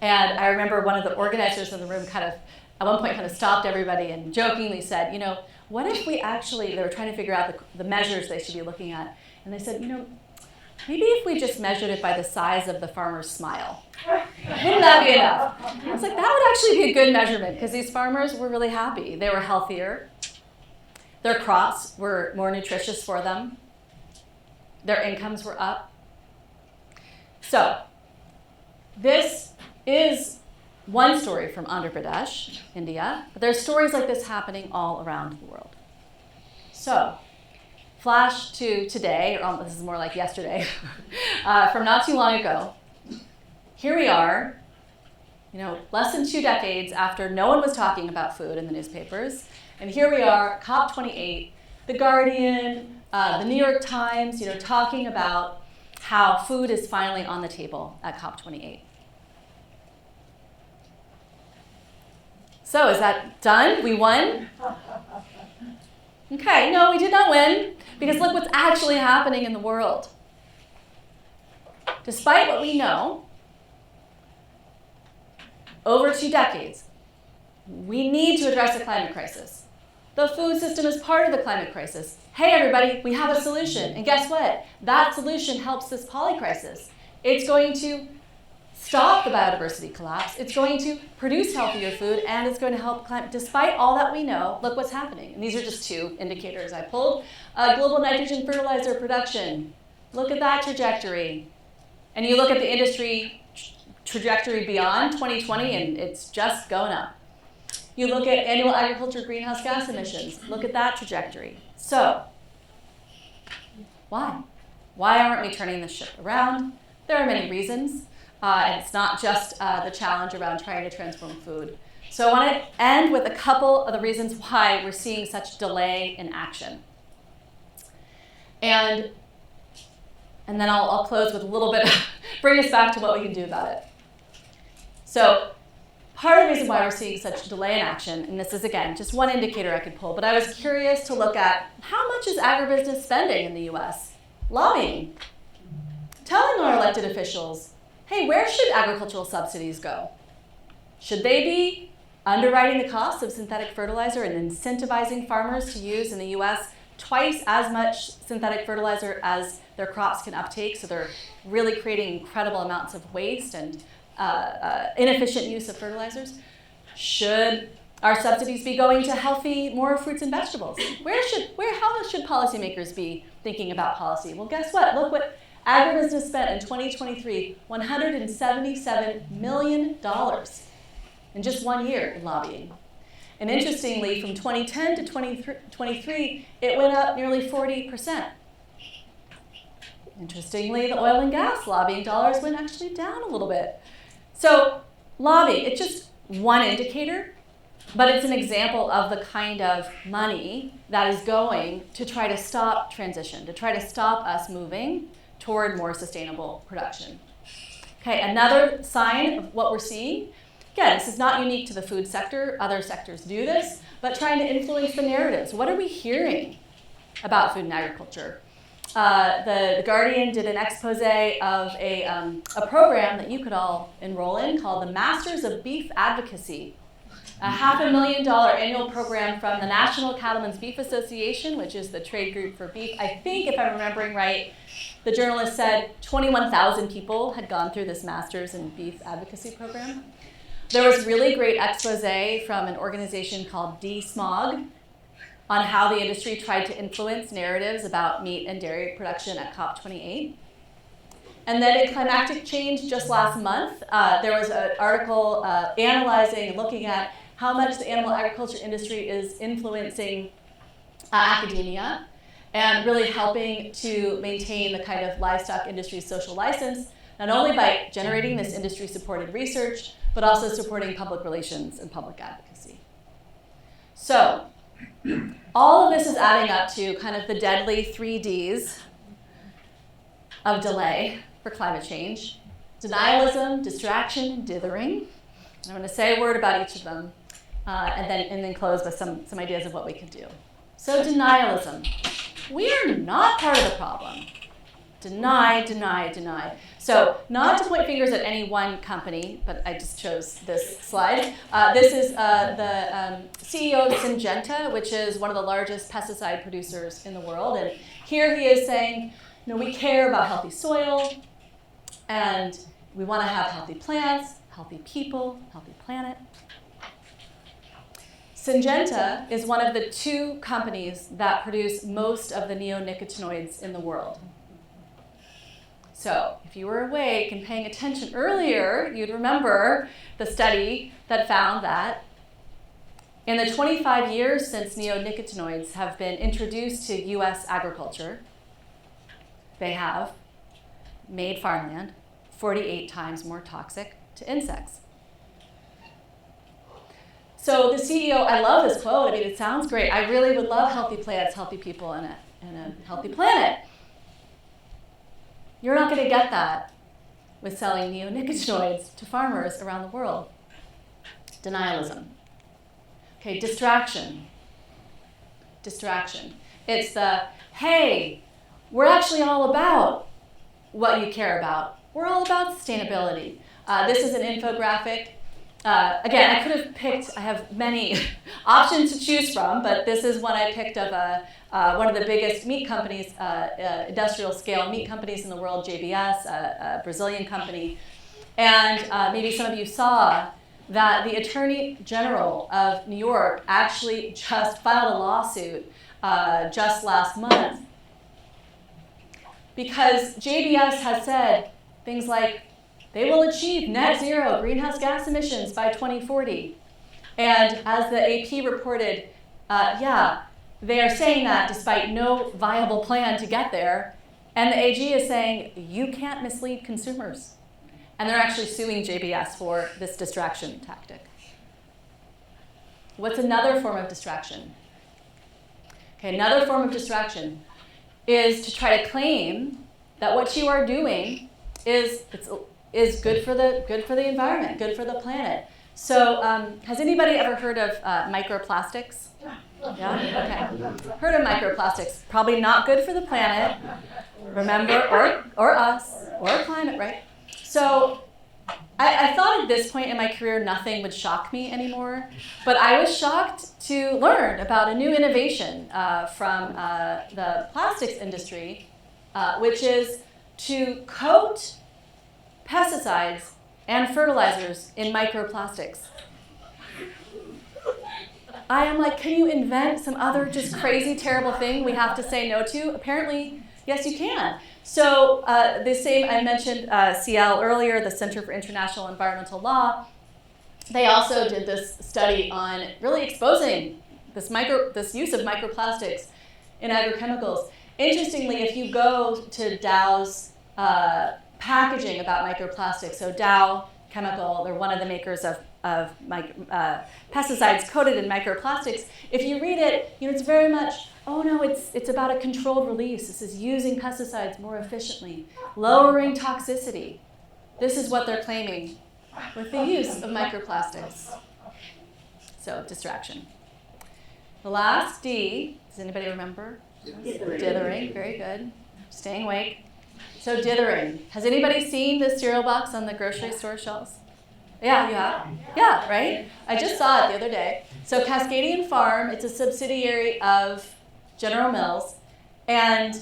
And I remember one of the organizers in the room at one point stopped everybody and jokingly said, what if we actually, they were trying to figure out the measures they should be looking at. And they said, maybe if we just measured it by the size of the farmer's smile. Wouldn't that be enough? I was like, that would actually be a good measurement because these farmers were really happy. They were healthier. Their crops were more nutritious for them. Their incomes were up. So this is one story from Andhra Pradesh, India, but there's stories like this happening all around the world. So flash to today, or this is more like yesterday, from not too long ago. Here we are, less than 2 decades after no one was talking about food in the newspapers, and here we are, COP28, The Guardian, the New York Times, talking about how food is finally on the table at COP28. So is that done? We won? Okay, no, we did not win, because look what's actually happening in the world. Despite what we know, over 2 decades, we need to address the climate crisis. The food system is part of the climate crisis. Hey everybody, we have a solution. And guess what? That solution helps this polycrisis. It's going to stop the biodiversity collapse. It's going to produce healthier food, and it's going to help climate. Despite all that we know, look what's happening. And these are just 2 indicators I pulled. Global nitrogen fertilizer production. Look at that trajectory. And you look at the industry trajectory beyond 2020, and it's just going up. You look at annual agriculture greenhouse gas emissions. Look at that trajectory. So, why? Why aren't we turning this ship around? There are many reasons. And it's not just the challenge around trying to transform food. So I want to end with a couple of the reasons why we're seeing such delay in action. And then I'll close with a little bit, bring us back to what we can do about it. So part of the reason why we're seeing such delay in action, and this is, again, just one indicator I could pull, but I was curious to look at how much is agribusiness spending in the US? Lobbying. Telling our elected officials, hey, where should agricultural subsidies go? Should they be underwriting the cost of synthetic fertilizer and incentivizing farmers to use in the US twice as much synthetic fertilizer as their crops can uptake, so they're really creating incredible amounts of waste and inefficient use of fertilizers? Should our subsidies be going to healthy, more fruits and vegetables? How should policymakers be thinking about policy? Well, guess what? Look what agribusiness spent in 2023, $177 million in just 1 year in lobbying. And interestingly, from 2010 to 2023, it went up nearly 40%. Interestingly, the oil and gas lobbying dollars went actually down a little bit. So lobbying, it's just one indicator, But it's an example of the kind of money that is going to try to stop transition, to try to stop us moving toward more sustainable production. Okay, another sign of what we're seeing, again, this is not unique to the food sector, other sectors do this, but trying to influence the narratives. What are we hearing about food and agriculture? The Guardian did an expose of a program that you could all enroll in called the Masters of Beef Advocacy, a $500,000 annual program from the National Cattlemen's Beef Association, which is the trade group for beef. I think, if I'm remembering right, the journalist said 21,000 people had gone through this Masters in Beef Advocacy program. There was really great expose from an organization called DSMOG on how the industry tried to influence narratives about meat and dairy production at COP28. And then in Climactic Change just last month, there was an article analyzing and looking at how much the animal agriculture industry is influencing academia and really helping to maintain the kind of livestock industry's social license, not only by generating this industry-supported research, but also supporting public relations and public advocacy. So, all of this is adding up to kind of the deadly 3 Ds of delay for climate change: denialism, distraction, dithering. I'm going to say a word about each of them and then close with some ideas of what we can do. So denialism. We are not part of the problem. Deny, deny, deny. So not to point fingers at any one company, but I just chose this slide. This is the CEO of Syngenta, which is one of the largest pesticide producers in the world. And here he is saying, we care about healthy soil, and we want to have healthy plants, healthy people, healthy planet. Syngenta is one of the 2 companies that produce most of the neonicotinoids in the world. So if you were awake and paying attention earlier, you'd remember the study that found that in the 25 years since neonicotinoids have been introduced to US agriculture, they have made farmland 48 times more toxic to insects. So the CEO, I love this quote. I mean, it sounds great. I really would love healthy plants, healthy people, and a healthy planet. You're not going to get that with selling neonicotinoids to farmers around the world. Denialism. Okay, distraction. Distraction. It's the, hey, we're actually all about what you care about. We're all about sustainability. This is an infographic. Again, I could have picked, I have many options to choose from, but this is one I picked of one of the biggest meat companies, industrial scale meat companies in the world, JBS, a Brazilian company. And maybe some of you saw that the Attorney General of New York actually just filed a lawsuit just last month because JBS has said things like, they will achieve net zero greenhouse gas emissions by 2040. And as the AP reported, they are saying that despite no viable plan to get there. And the AG is saying, you can't mislead consumers. And they're actually suing JBS for this distraction tactic. What's another form of distraction? Okay, another form of distraction is to try to claim that what you are doing is good for the environment, good for the planet. So has anybody ever heard of microplastics? Yeah? Okay. Heard of microplastics. Probably not good for the planet, remember, or us, or climate, right? So I thought at this point in my career nothing would shock me anymore, but I was shocked to learn about a new innovation from the plastics industry, which is to coat pesticides and fertilizers in microplastics. I am like, can you invent some other just crazy, terrible thing we have to say no to? Apparently, yes, you can. So the same, I mentioned CL earlier, the Center for International Environmental Law. They also did this study on really exposing this use of microplastics in agrochemicals. Interestingly, if you go to Dow's packaging about microplastics, so Dow chemical. They're one of the makers of pesticides coated in microplastics. If you read it, it's very much, oh no, it's about a controlled release. This is using pesticides more efficiently, lowering toxicity. This is what they're claiming with the use of microplastics. So, distraction. The last D, does anybody remember? Dithering, very good. Staying awake. So dithering. Has anybody seen this cereal box on the grocery store shelves? Yeah, you have? Yeah, right? I just saw it the other day. So Cascadian Farm, it's a subsidiary of General Mills, and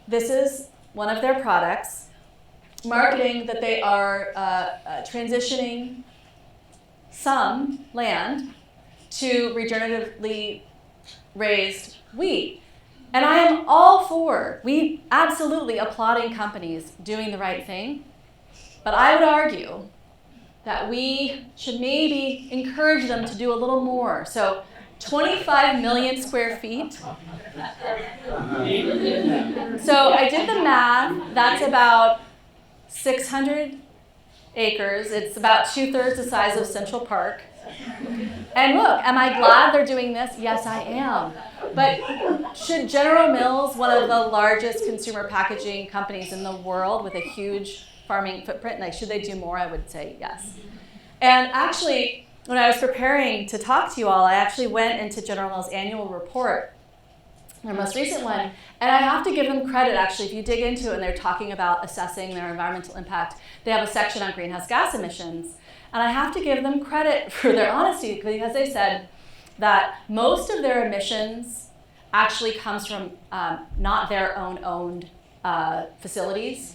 this is one of their products, marketing that they are transitioning some land to regeneratively raised wheat. And I am all for, we absolutely applauding companies doing the right thing, but I would argue that we should maybe encourage them to do a little more. So 25 million square feet. So I did the math, that's about 600 acres. It's about 2/3 the size of Central Park. And look, am I glad they're doing this? Yes, I am. But should General Mills, one of the largest consumer packaging companies in the world with a huge farming footprint, like, should they do more? I would say yes. And actually, when I was preparing to talk to you all, I actually went into General Mills' annual report, their most recent one, and I have to give them credit, actually. If you dig into it and they're talking about assessing their environmental impact, they have a section on greenhouse gas emissions. And I have to give them credit for their honesty, because they said that most of their emissions actually comes from not their owned facilities.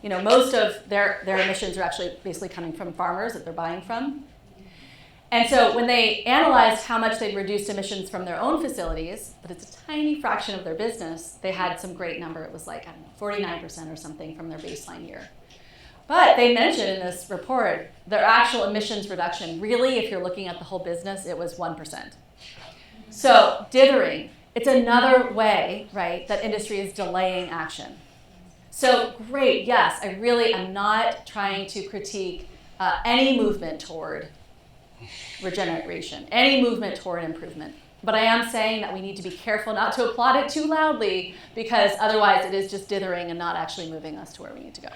Most of their emissions are actually basically coming from farmers that they're buying from. And so when they analyzed how much they'd reduced emissions from their own facilities, but it's a tiny fraction of their business, they had some great number. It was like, 49% or something from their baseline year. But they mentioned in this report their actual emissions reduction, really, if you're looking at the whole business, it was 1%. So dithering, it's another way, right, that industry is delaying action. So great, yes, I really am not trying to critique any movement toward regeneration, any movement toward improvement. But I am saying that we need to be careful not to applaud it too loudly, because otherwise it is just dithering and not actually moving us to where we need to go.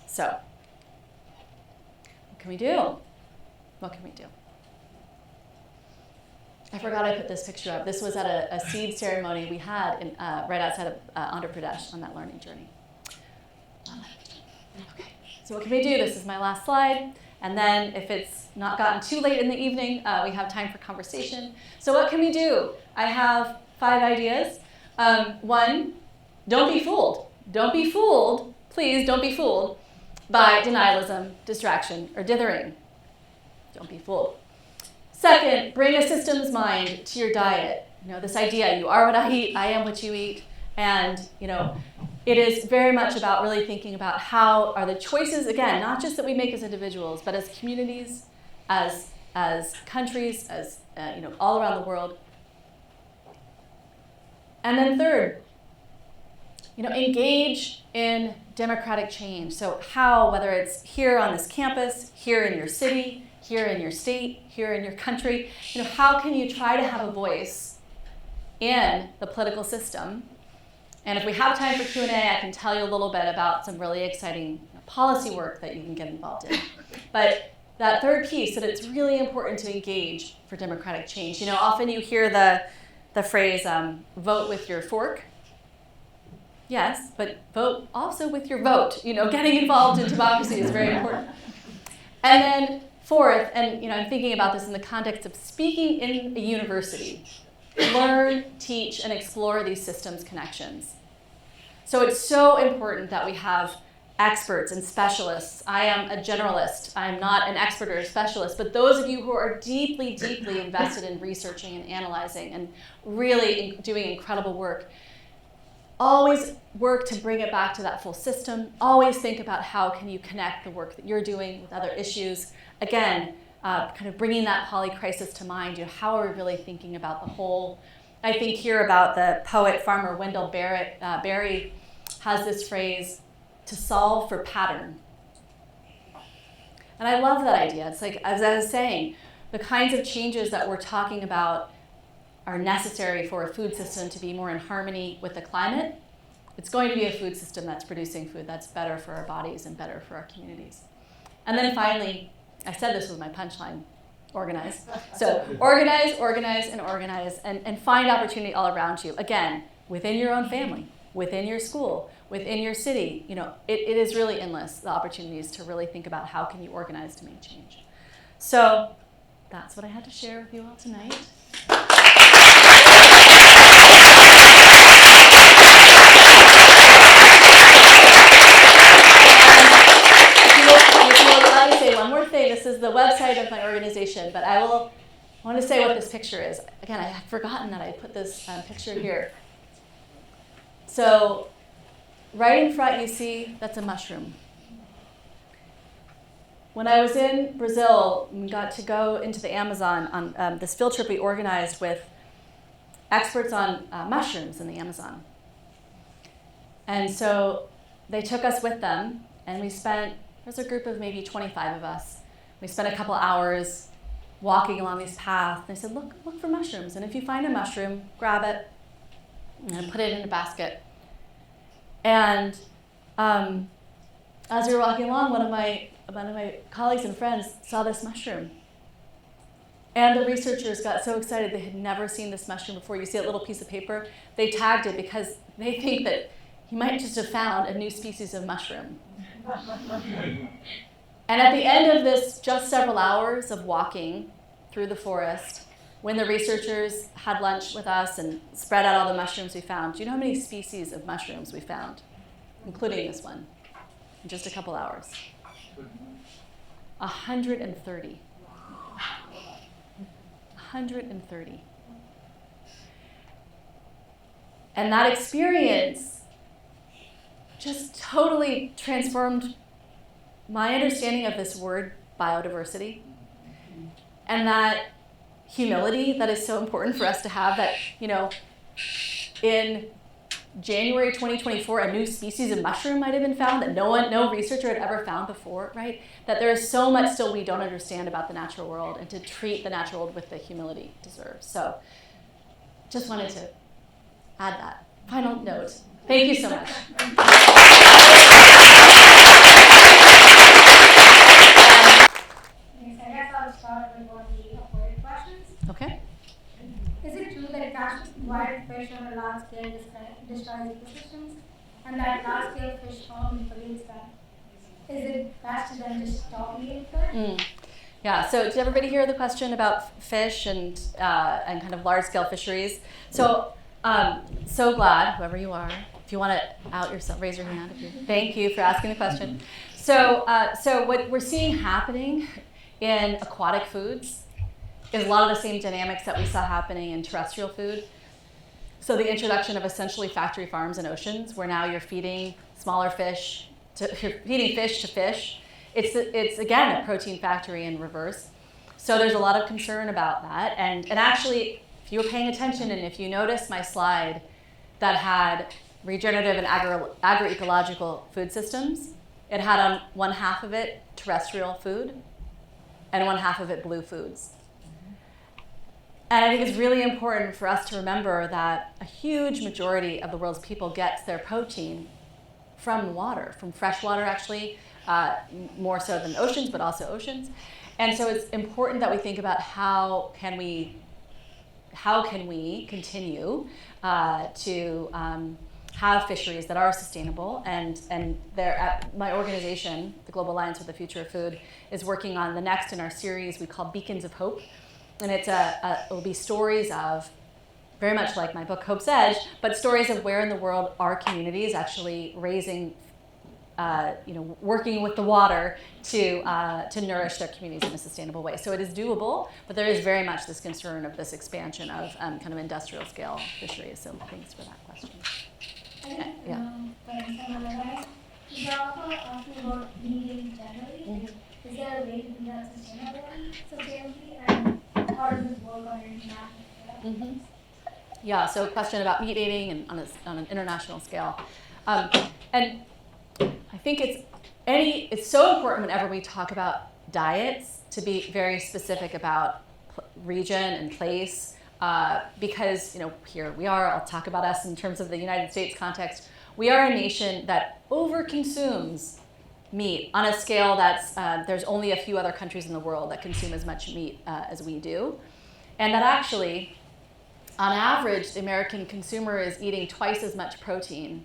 So, what can we do? What can we do? I forgot I put this picture up. This was at a seed ceremony we had in, right outside of Andhra Pradesh on that learning journey. Okay, so what can we do? This is my last slide. And then if it's not gotten too late in the evening, we have time for conversation. So what can we do? I have 5 ideas. 1, don't be fooled. Don't be fooled. Please don't be fooled by denialism, distraction, or dithering. Don't be fooled. 2nd, bring a systems mind to your diet. This idea, you are what I eat, I am what you eat. And, it is very much about really thinking about how are the choices, again, not just that we make as individuals, but as communities, as countries, as, all around the world. And then 3rd, engage in democratic change. So how, whether it's here on this campus, here in your city, here in your state, here in your country, how can you try to have a voice in the political system? And if we have time for Q&A, I can tell you a little bit about some really exciting policy work that you can get involved in. But that 3rd piece, that it's really important to engage for democratic change. Often you hear the phrase, vote with your fork. Yes, but vote also with your vote. Getting involved in democracy is very important. And then 4th, and I'm thinking about this in the context of speaking in a university. Learn, teach, and explore these systems connections. So it's so important that we have experts and specialists. I am a generalist. I am not an expert or a specialist, but those of you who are deeply, deeply invested in researching and analyzing and really doing incredible work, always work to bring it back to that full system. Always think about how can you connect the work that you're doing with other issues. Again, kind of bringing that polycrisis to mind. How are we really thinking about the whole? I think here about the poet farmer Wendell Berry has this phrase, to solve for pattern. And I love that idea. It's like, as I was saying, the kinds of changes that we're talking about are necessary for a food system to be more in harmony with the climate. It's going to be a food system that's producing food that's better for our bodies and better for our communities. And then finally, I said this was my punchline, organize. So organize, and find opportunity all around you. Again, within your own family, within your school, within your city. You know, it is really endless, the opportunities to really think about how can you organize to make change. So that's what I had to share with you all tonight. Let me say one more thing. This is the website of my organization, but I want to say what this picture is. Again, I had forgotten that I put this picture here. So right in front you see, that's a mushroom. When I was in Brazil, we got to go into the Amazon on this field trip we organized with experts on mushrooms in the Amazon. And so they took us with them, and we spent, there's a group of maybe 25 of us. We spent a couple hours walking along these paths. They said, look for mushrooms, and if you find a mushroom, grab it and put it in a basket. And as we were walking along, one of my colleagues and friends saw this mushroom. And the researchers got so excited, they had never seen this mushroom before. You see that little piece of paper? They tagged it because they think that he might just have found a new species of mushroom. And at the end of this just several hours of walking through the forest, when the researchers had lunch with us and spread out all the mushrooms we found, do you know how many species of mushrooms we found, including this one, in just a couple hours? 130. 130. And that experience just totally transformed my understanding of this word, biodiversity, and that humility that is so important for us to have, that, you know, in January 2024, a new species of mushroom might have been found that no researcher had ever found before, right? That there is so much still we don't understand about the natural world, and to treat the natural world with the humility it deserves. So just wanted to add that final note. Thank you so much. I guess I'll start with one of the upvoted questions. Okay. Is it true that catching wild fish on a large scale destroys ecosystems, and that large scale fish farming pollutes them? Is it faster than just stopping it? Yeah, so did everybody hear the question about fish and kind of large scale fisheries? So so glad, whoever you are, if you want to out yourself, raise your hand. Thank you for asking the question. So what we're seeing happening in aquatic foods is a lot of the same dynamics that we saw happening in terrestrial food. So the introduction of essentially factory farms in oceans, where now you're feeding smaller fish, you're feeding fish to fish. It's again a protein factory in reverse. So there's a lot of concern about that. And actually, if you were paying attention, and if you noticed my slide that had regenerative and agro-ecological food systems, it had on one half of it terrestrial food, and one half of it blue foods. And I think it's really important for us to remember that a huge majority of the world's people gets their protein from water, from fresh water actually, more so than oceans, but also oceans. And so it's important that we think about how can we continue to have fisheries that are sustainable, and my organization, the Global Alliance for the Future of Food, is working on the next in our series we call Beacons of Hope, and it will be stories of, very much like my book Hope's Edge, but stories of where in the world are communities actually raising, working with the water to nourish their communities in a sustainable way. So it is doable, but there is very much this concern of this expansion of kind of industrial scale fisheries. So thanks for that question. Yeah. You also asking about meat generally. Is there a way to do that sustainably, and how does this work on an international scale? Yeah, so a question about meat eating and on an international scale. And I think it's so important whenever we talk about diets to be very specific about region and place, because here we are. I'll talk about us in terms of the United States context. We are a nation that overconsumes meat on a scale that's there's only a few other countries in the world that consume as much meat as we do, and that actually, on average, the American consumer is eating twice as much protein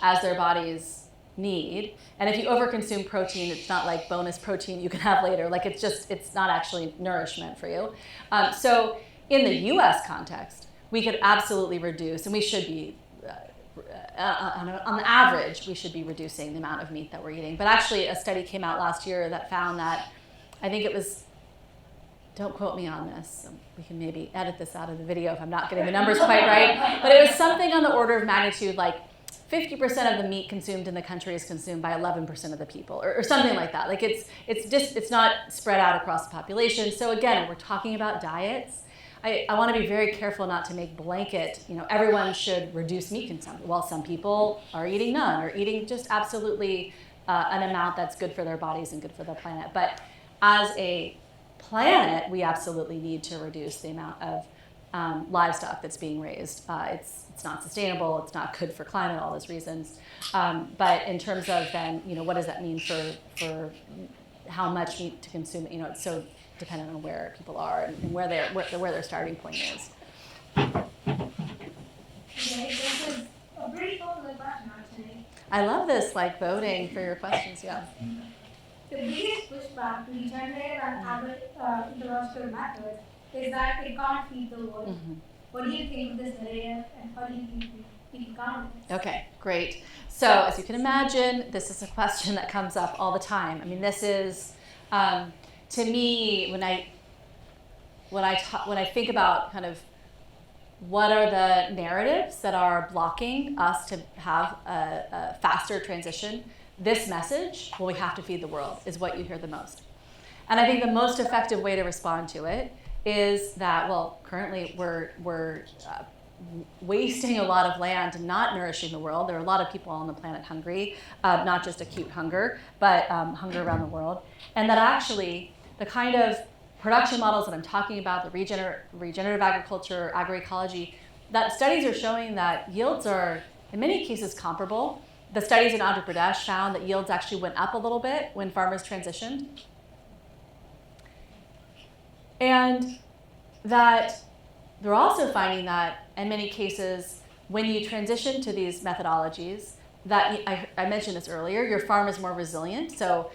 as their bodies need. And if you overconsume protein, it's not like bonus protein you can have later. Like it's not actually nourishment for you. So in the US context, we could absolutely reduce, and we should be, on the average, we should be reducing the amount of meat that we're eating. But actually a study came out last year that found that, I think it was, don't quote me on this, we can maybe edit this out of the video if I'm not getting the numbers quite right, but it was something on the order of magnitude like 50% of the meat consumed in the country is consumed by 11% of the people, or something like that. Like it's not spread out across the population. So again, we're talking about diets. I want to be very careful not to make blanket, everyone should reduce meat consumption. Well, some people are eating none, or eating just absolutely an amount that's good for their bodies and good for the planet. But as a planet, we absolutely need to reduce the amount of livestock that's being raised. It's not sustainable, it's not good for climate, all those reasons. But in terms of then, what does that mean for how much meat to consume? It's so dependent on where people are and where their starting point is. This is a pretty popular question, actually. I love this, voting for your questions, yeah. The biggest pushback to regenerative and agro-ecological methods is that it can't feed the world. Mm-hmm. What do you think of this narrative, and how do you think we can counter this? Okay, great. So as you can imagine, this is a question that comes up all the time. I mean, this is, to me, when I think about kind of what are the narratives that are blocking us to have a faster transition, this message, well, we have to feed the world, is what you hear the most. And I think the most effective way to respond to it is that, well, currently we're wasting a lot of land and not nourishing the world. There are a lot of people on the planet hungry, not just acute hunger, but hunger around the world. And that actually the kind of production models that I'm talking about, the regenerative agriculture, agroecology, that studies are showing that yields are in many cases comparable. The studies in Andhra Pradesh found that yields actually went up a little bit when farmers transitioned. And that they're also finding that in many cases, when you transition to these methodologies, that I mentioned this earlier, your farm is more resilient. So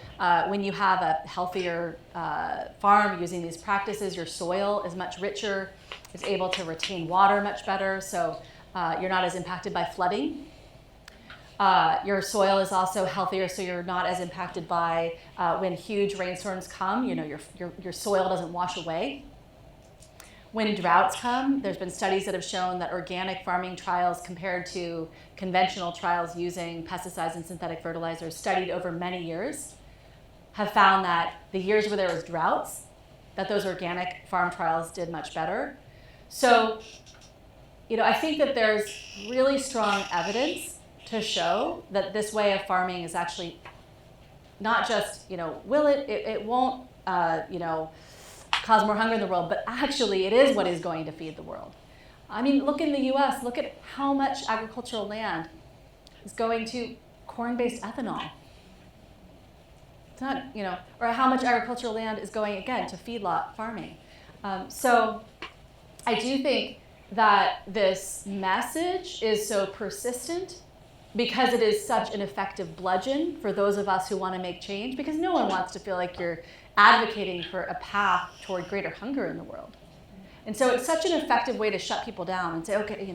when you have a healthier farm using these practices, your soil is much richer. It's able to retain water much better. So you're not as impacted by flooding. Your soil is also healthier, so you're not as impacted by when huge rainstorms come. Your soil doesn't wash away. When droughts come, there's been studies that have shown that organic farming trials compared to conventional trials using pesticides and synthetic fertilizers studied over many years have found that the years where there was droughts, that those organic farm trials did much better. So, I think that there's really strong evidence to show that this way of farming is actually not just, it won't, cause more hunger in the world, but actually it is what is going to feed the world. I mean, look in the US, look at how much agricultural land is going to corn-based ethanol. It's not, or how much agricultural land is going, again, to feedlot farming. So I do think that this message is so persistent because it is such an effective bludgeon for those of us who want to make change, because no one wants to feel like you're advocating for a path toward greater hunger in the world. And so it's such an effective way to shut people down and say, okay,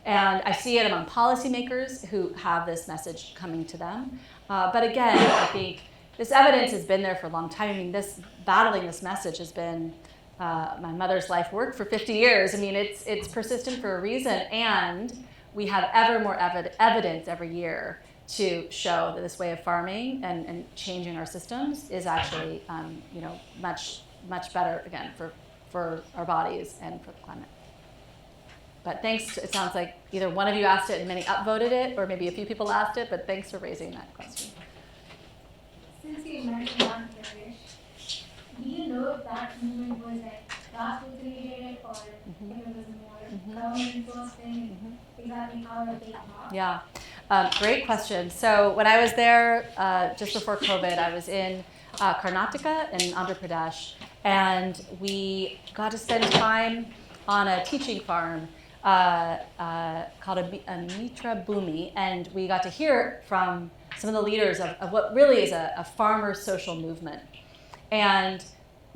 and I see it among policymakers who have this message coming to them. But again, I think this evidence has been there for a long time. I mean, battling this message has been my mother's life work for 50 years. I mean, it's persistent for a reason, and we have ever more evidence every year to show that this way of farming and changing our systems is actually, much, much better, again, for our bodies and for the climate. But thanks, it sounds like either one of you asked it and many upvoted it, or maybe a few people asked it, but thanks for raising that question. Since you mentioned Bangladesh, movement was like grassroots initiated or if it was more government influenced thing, exactly how it came about? Yeah, great question. So when I was there just before COVID, I was in Karnataka and Andhra Pradesh, and we got to spend time on a teaching farm called a Mitra Bhumi, and we got to hear from some of the leaders of what really is a farmer social movement. And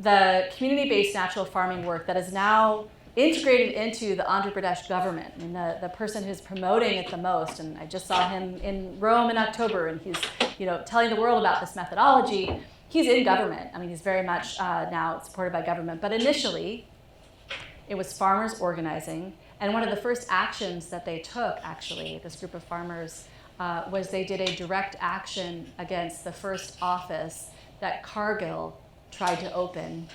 the community-based natural farming work that is now integrated into the Andhra Pradesh government. I mean, the person who's promoting it the most, and I just saw him in Rome in October, and he's telling the world about this methodology. He's in government. I mean, he's very much now supported by government. But initially, it was farmers organizing. And one of the first actions that they took, actually, this group of farmers, was they did a direct action against the first office that Cargill tried to open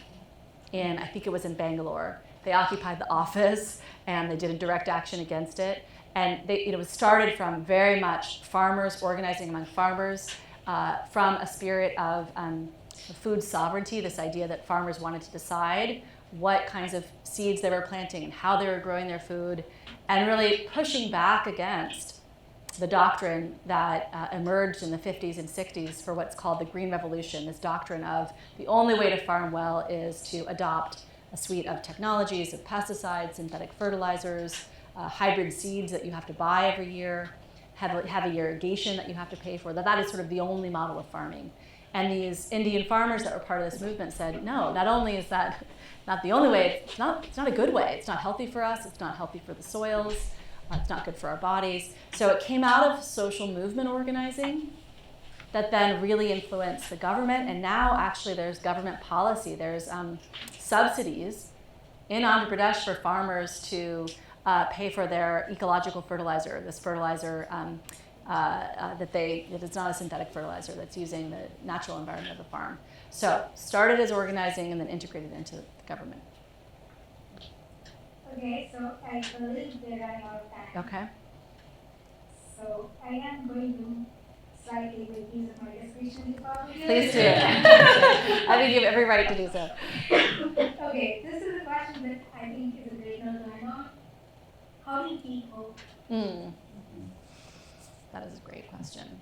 in, I think it was in Bangalore. They occupied the office and they did a direct action against it. And it was started from very much farmers organizing among farmers, from a spirit of food sovereignty, this idea that farmers wanted to decide what kinds of seeds they were planting and how they were growing their food, and really pushing back against the doctrine that emerged in the 50s and 60s for what's called the Green Revolution, this doctrine of the only way to farm well is to adopt a suite of technologies, of pesticides, synthetic fertilizers, hybrid seeds that you have to buy every year, heavy irrigation that you have to pay for. That is sort of the only model of farming. And these Indian farmers that were part of this movement said, no, not only is that not the only way, it's not a good way. It's not healthy for us. It's not healthy for the soils. It's not good for our bodies. So it came out of social movement organizing that then really influenced the government. And now actually there's government policy. There's subsidies in Andhra Pradesh for farmers to pay for their ecological fertilizer, this fertilizer that is not a synthetic fertilizer, that's using the natural environment of the farm. So started as organizing and then integrated into the government. Okay, so I believe we're running out of time. Okay. So I am going to slightly make use of my discretion department. Please do. I think you have every right to do so. Okay, this is a question that I think is a great note to end on. How do you keep hope? That is a great question.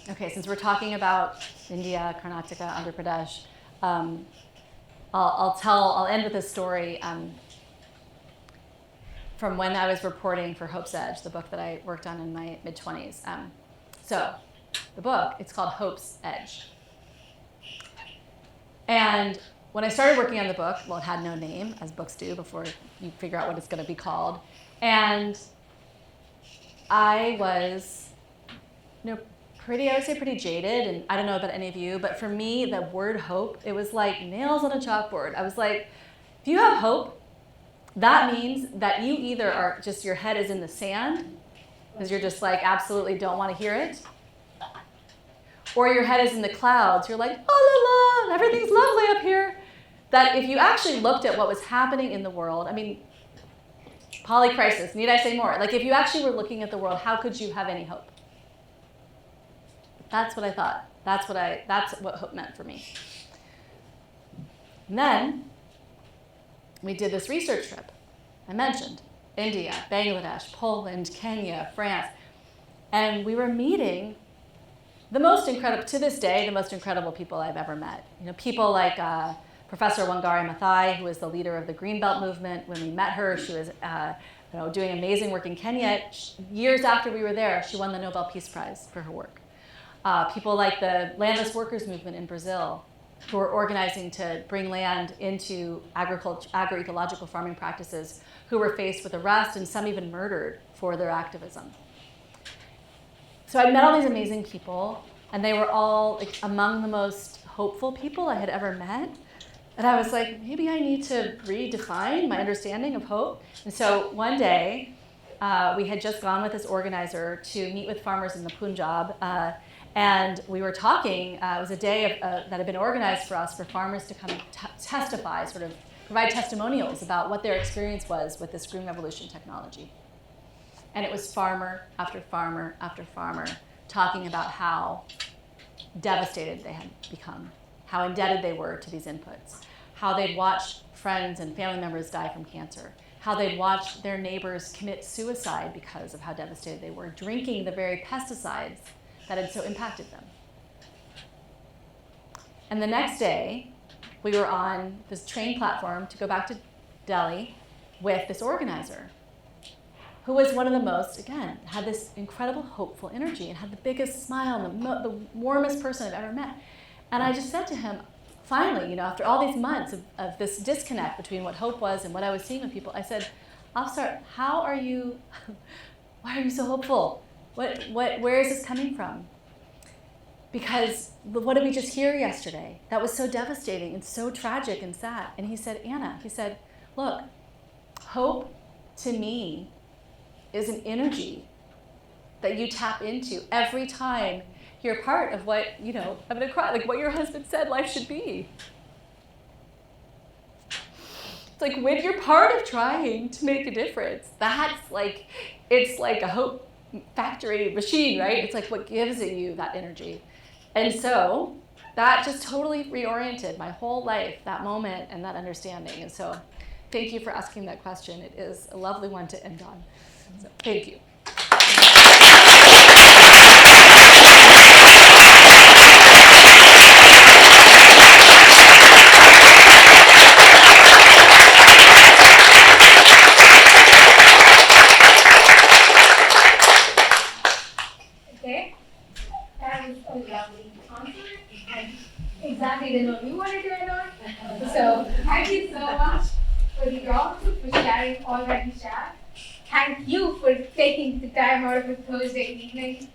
Okay, since we're talking about India, Karnataka, Andhra Pradesh, I'll end with a story from when I was reporting for Hope's Edge, the book that I worked on in my mid-20s. So the book, it's called Hope's Edge. And when I started working on the book, well, it had no name, as books do, before you figure out what it's going to be called. And I was, I would say pretty jaded, and I don't know about any of you, but for me, the word hope, it was like nails on a chalkboard. I was like, if you have hope, that means that you either are just, your head is in the sand, because you're just like, absolutely don't want to hear it, or your head is in the clouds. You're like, oh la la, everything's lovely up here. That if you actually looked at what was happening in the world, I mean, Polycrisis, need I say more? Like if you actually were looking at the world, how could you have any hope? That's what I thought. That's what hope meant for me. And then we did this research trip. I mentioned India, Bangladesh, Poland, Kenya, France. And we were meeting the most incredible, to this day, the most incredible people I've ever met. People like Professor Wangari Maathai, who was the leader of the Greenbelt movement. When we met her, she was doing amazing work in Kenya. Years after we were there, she won the Nobel Peace Prize for her work. People like the landless workers movement in Brazil, who were organizing to bring land into agro-ecological farming practices, who were faced with arrest and some even murdered for their activism. So I met all these amazing people, and they were all among the most hopeful people I had ever met. And I was like, maybe I need to redefine my understanding of hope. And so one day, we had just gone with this organizer to meet with farmers in the Punjab, and we were talking. It was a day that had been organized for us for farmers to come testify, sort of provide testimonials about what their experience was with this Green Revolution technology. And it was farmer after farmer after farmer talking about how devastated they had become how indebted they were to these inputs, how they'd watched friends and family members die from cancer, how they'd watched their neighbors commit suicide because of how devastated they were, drinking the very pesticides that had so impacted them. And the next day, we were on this train platform to go back to Delhi with this organizer, who was one of the most, again, had this incredible hopeful energy and had the biggest smile and the warmest person I've ever met. And I just said to him, finally, after all these months of this disconnect between what hope was and what I was seeing with people, I said, Officer, why are you so hopeful? Where is this coming from? Because what did we just hear yesterday? That was so devastating and so tragic and sad. And he said, Anna, look, hope to me is an energy that you tap into every time you're part of what, I'm gonna cry, like what your husband said life should be. It's like when you're part of trying to make a difference, it's like a hope factory machine, right? It's like what gives you that energy. And so that just totally reoriented my whole life, that moment and that understanding. And so thank you for asking that question. It is a lovely one to end on. So thank you. Okay, that was a lovely answer. And exactly the note we wanted to end on. So thank you so much for the talk, for sharing all that you shared. Thank you for taking the time out of a Thursday evening.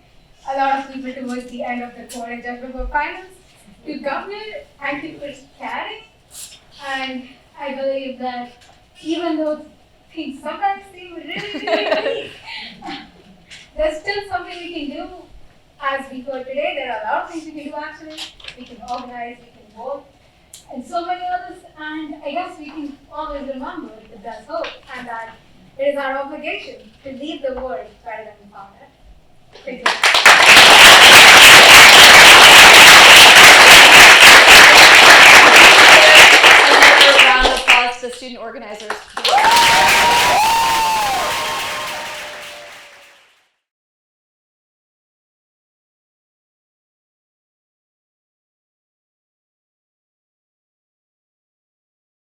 A lot of people towards the end of the quarter just before finals to come here. Thank you for sharing. And I believe that even though things sometimes seem really bleak, there's still something we can do as we go today. There are a lot of things we can do actually. We can organize, we can vote, and so many others. And I guess we can always remember that there's hope and that it is our obligation to leave the world better than we found it. Thank you.